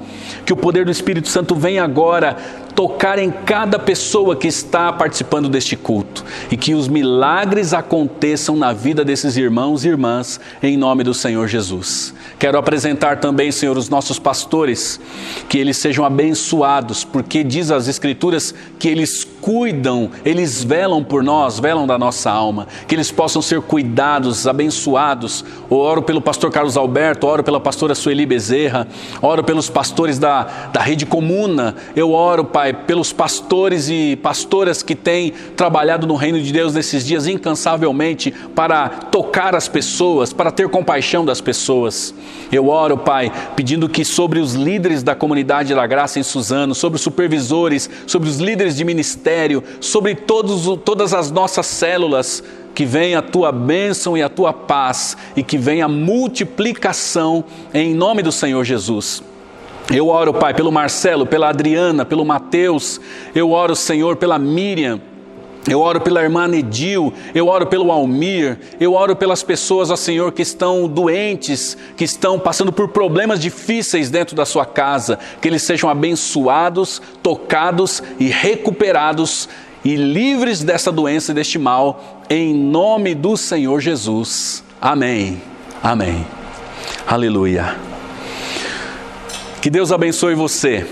que o poder do Espírito Santo venha agora tocar em cada pessoa que está participando deste culto e que os milagres aconteçam na vida desses irmãos e irmãs, em nome do Senhor Jesus. Quero apresentar também, Senhor, os nossos pastores, que eles sejam abençoados, porque diz as Escrituras que eles cuidam, eles velam por nós, velam da nossa alma, que eles possam ser cuidados, abençoados. Eu oro pelo pastor Carlos Alberto, oro pela pastora Sueli Bezerra, oro pelos pastores da Rede Comuna, eu oro, Pai, pelos pastores e pastoras que têm trabalhado no reino de Deus nesses dias incansavelmente para tocar as pessoas, para ter compaixão das pessoas. Eu oro, Pai, pedindo que sobre os líderes da comunidade da Graça em Suzano, sobre os supervisores, sobre os líderes de ministério, sobre todas as nossas células, que venha a Tua bênção e a Tua paz e que venha a multiplicação em nome do Senhor Jesus. Eu oro, Pai, pelo Marcelo, pela Adriana, pelo Mateus. Eu oro, Senhor, pela Miriam. Eu oro pela irmã Nedil, eu oro pelo Almir, eu oro pelas pessoas, ó Senhor, que estão doentes, que estão passando por problemas difíceis dentro da sua casa, que eles sejam abençoados, tocados e recuperados e livres dessa doença e deste mal, em nome do Senhor Jesus. Amém. Amém. Aleluia. Que Deus abençoe você,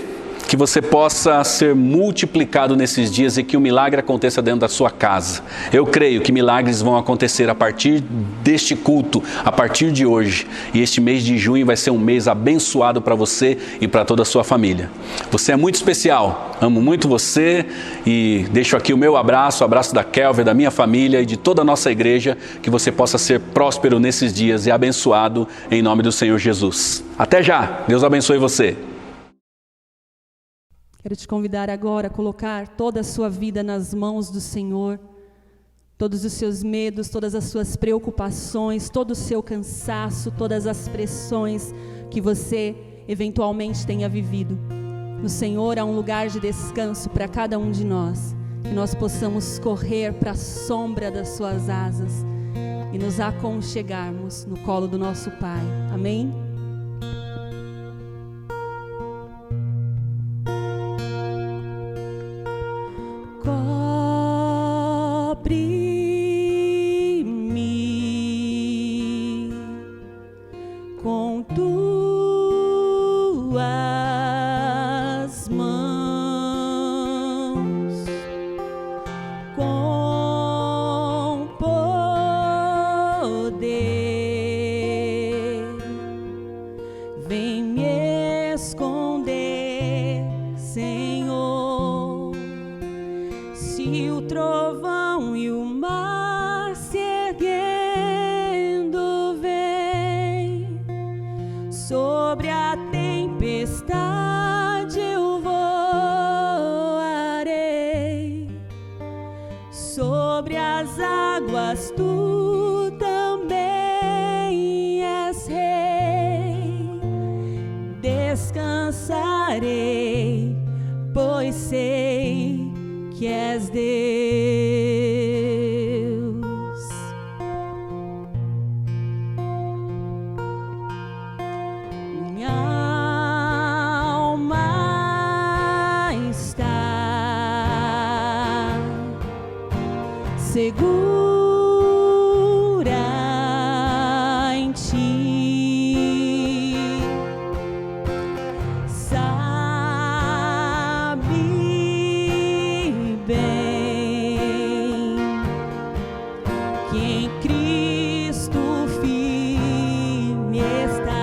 que você possa ser multiplicado nesses dias e que o milagre aconteça dentro da sua casa. Eu creio que milagres vão acontecer a partir deste culto, a partir de hoje. E este mês de junho vai ser um mês abençoado para você e para toda a sua família. Você é muito especial, amo muito você e deixo aqui o meu abraço, o abraço da Kelvin, da minha família e de toda a nossa igreja, que você possa ser próspero nesses dias e abençoado em nome do Senhor Jesus. Até já, Deus abençoe você. Quero te convidar agora a colocar toda a sua vida nas mãos do Senhor, todos os seus medos, todas as suas preocupações, todo o seu cansaço, todas as pressões que você eventualmente tenha vivido. No Senhor há um lugar de descanso para cada um de nós, que nós possamos correr para a sombra das suas asas e nos aconchegarmos no colo do nosso Pai. Amém? Cobre-me com tuas mãos, com poder, vem me esconder, Senhor. Se o trovão e o mar se erguendo vem, sobre a tempestade eu voarei, sobre as águas tu também és rei. Descansarei, pois sei que és Deus. Minha alma está segura em ti. Sabe bem que em Cristo firme está.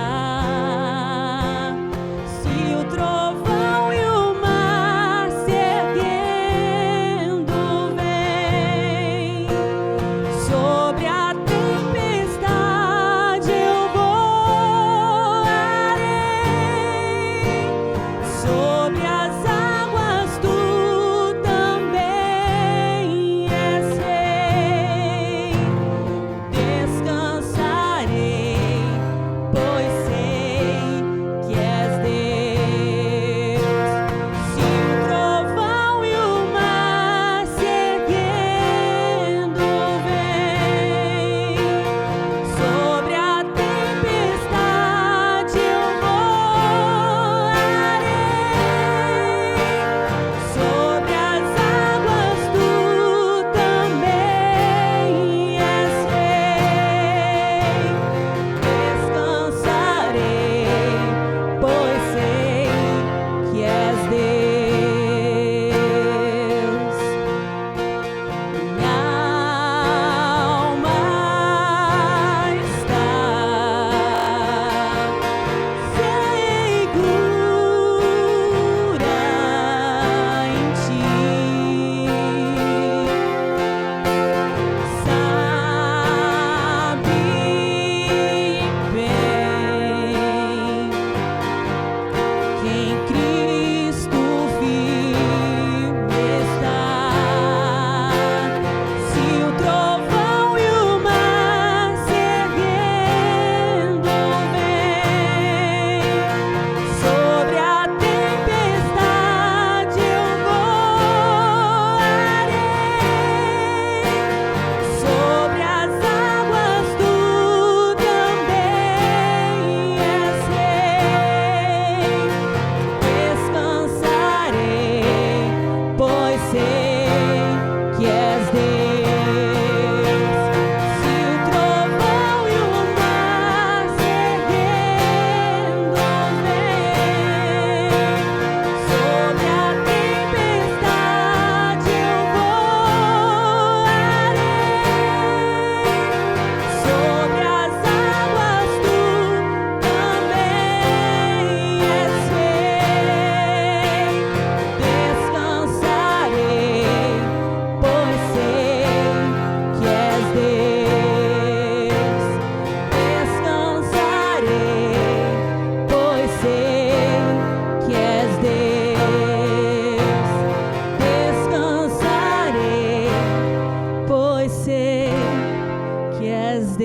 que és Deus.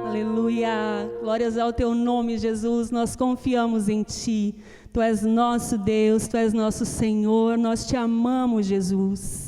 Aleluia. Glórias ao teu nome, Jesus. Nós confiamos em ti. Tu és nosso Deus, tu és nosso Senhor. Nós te amamos, Jesus.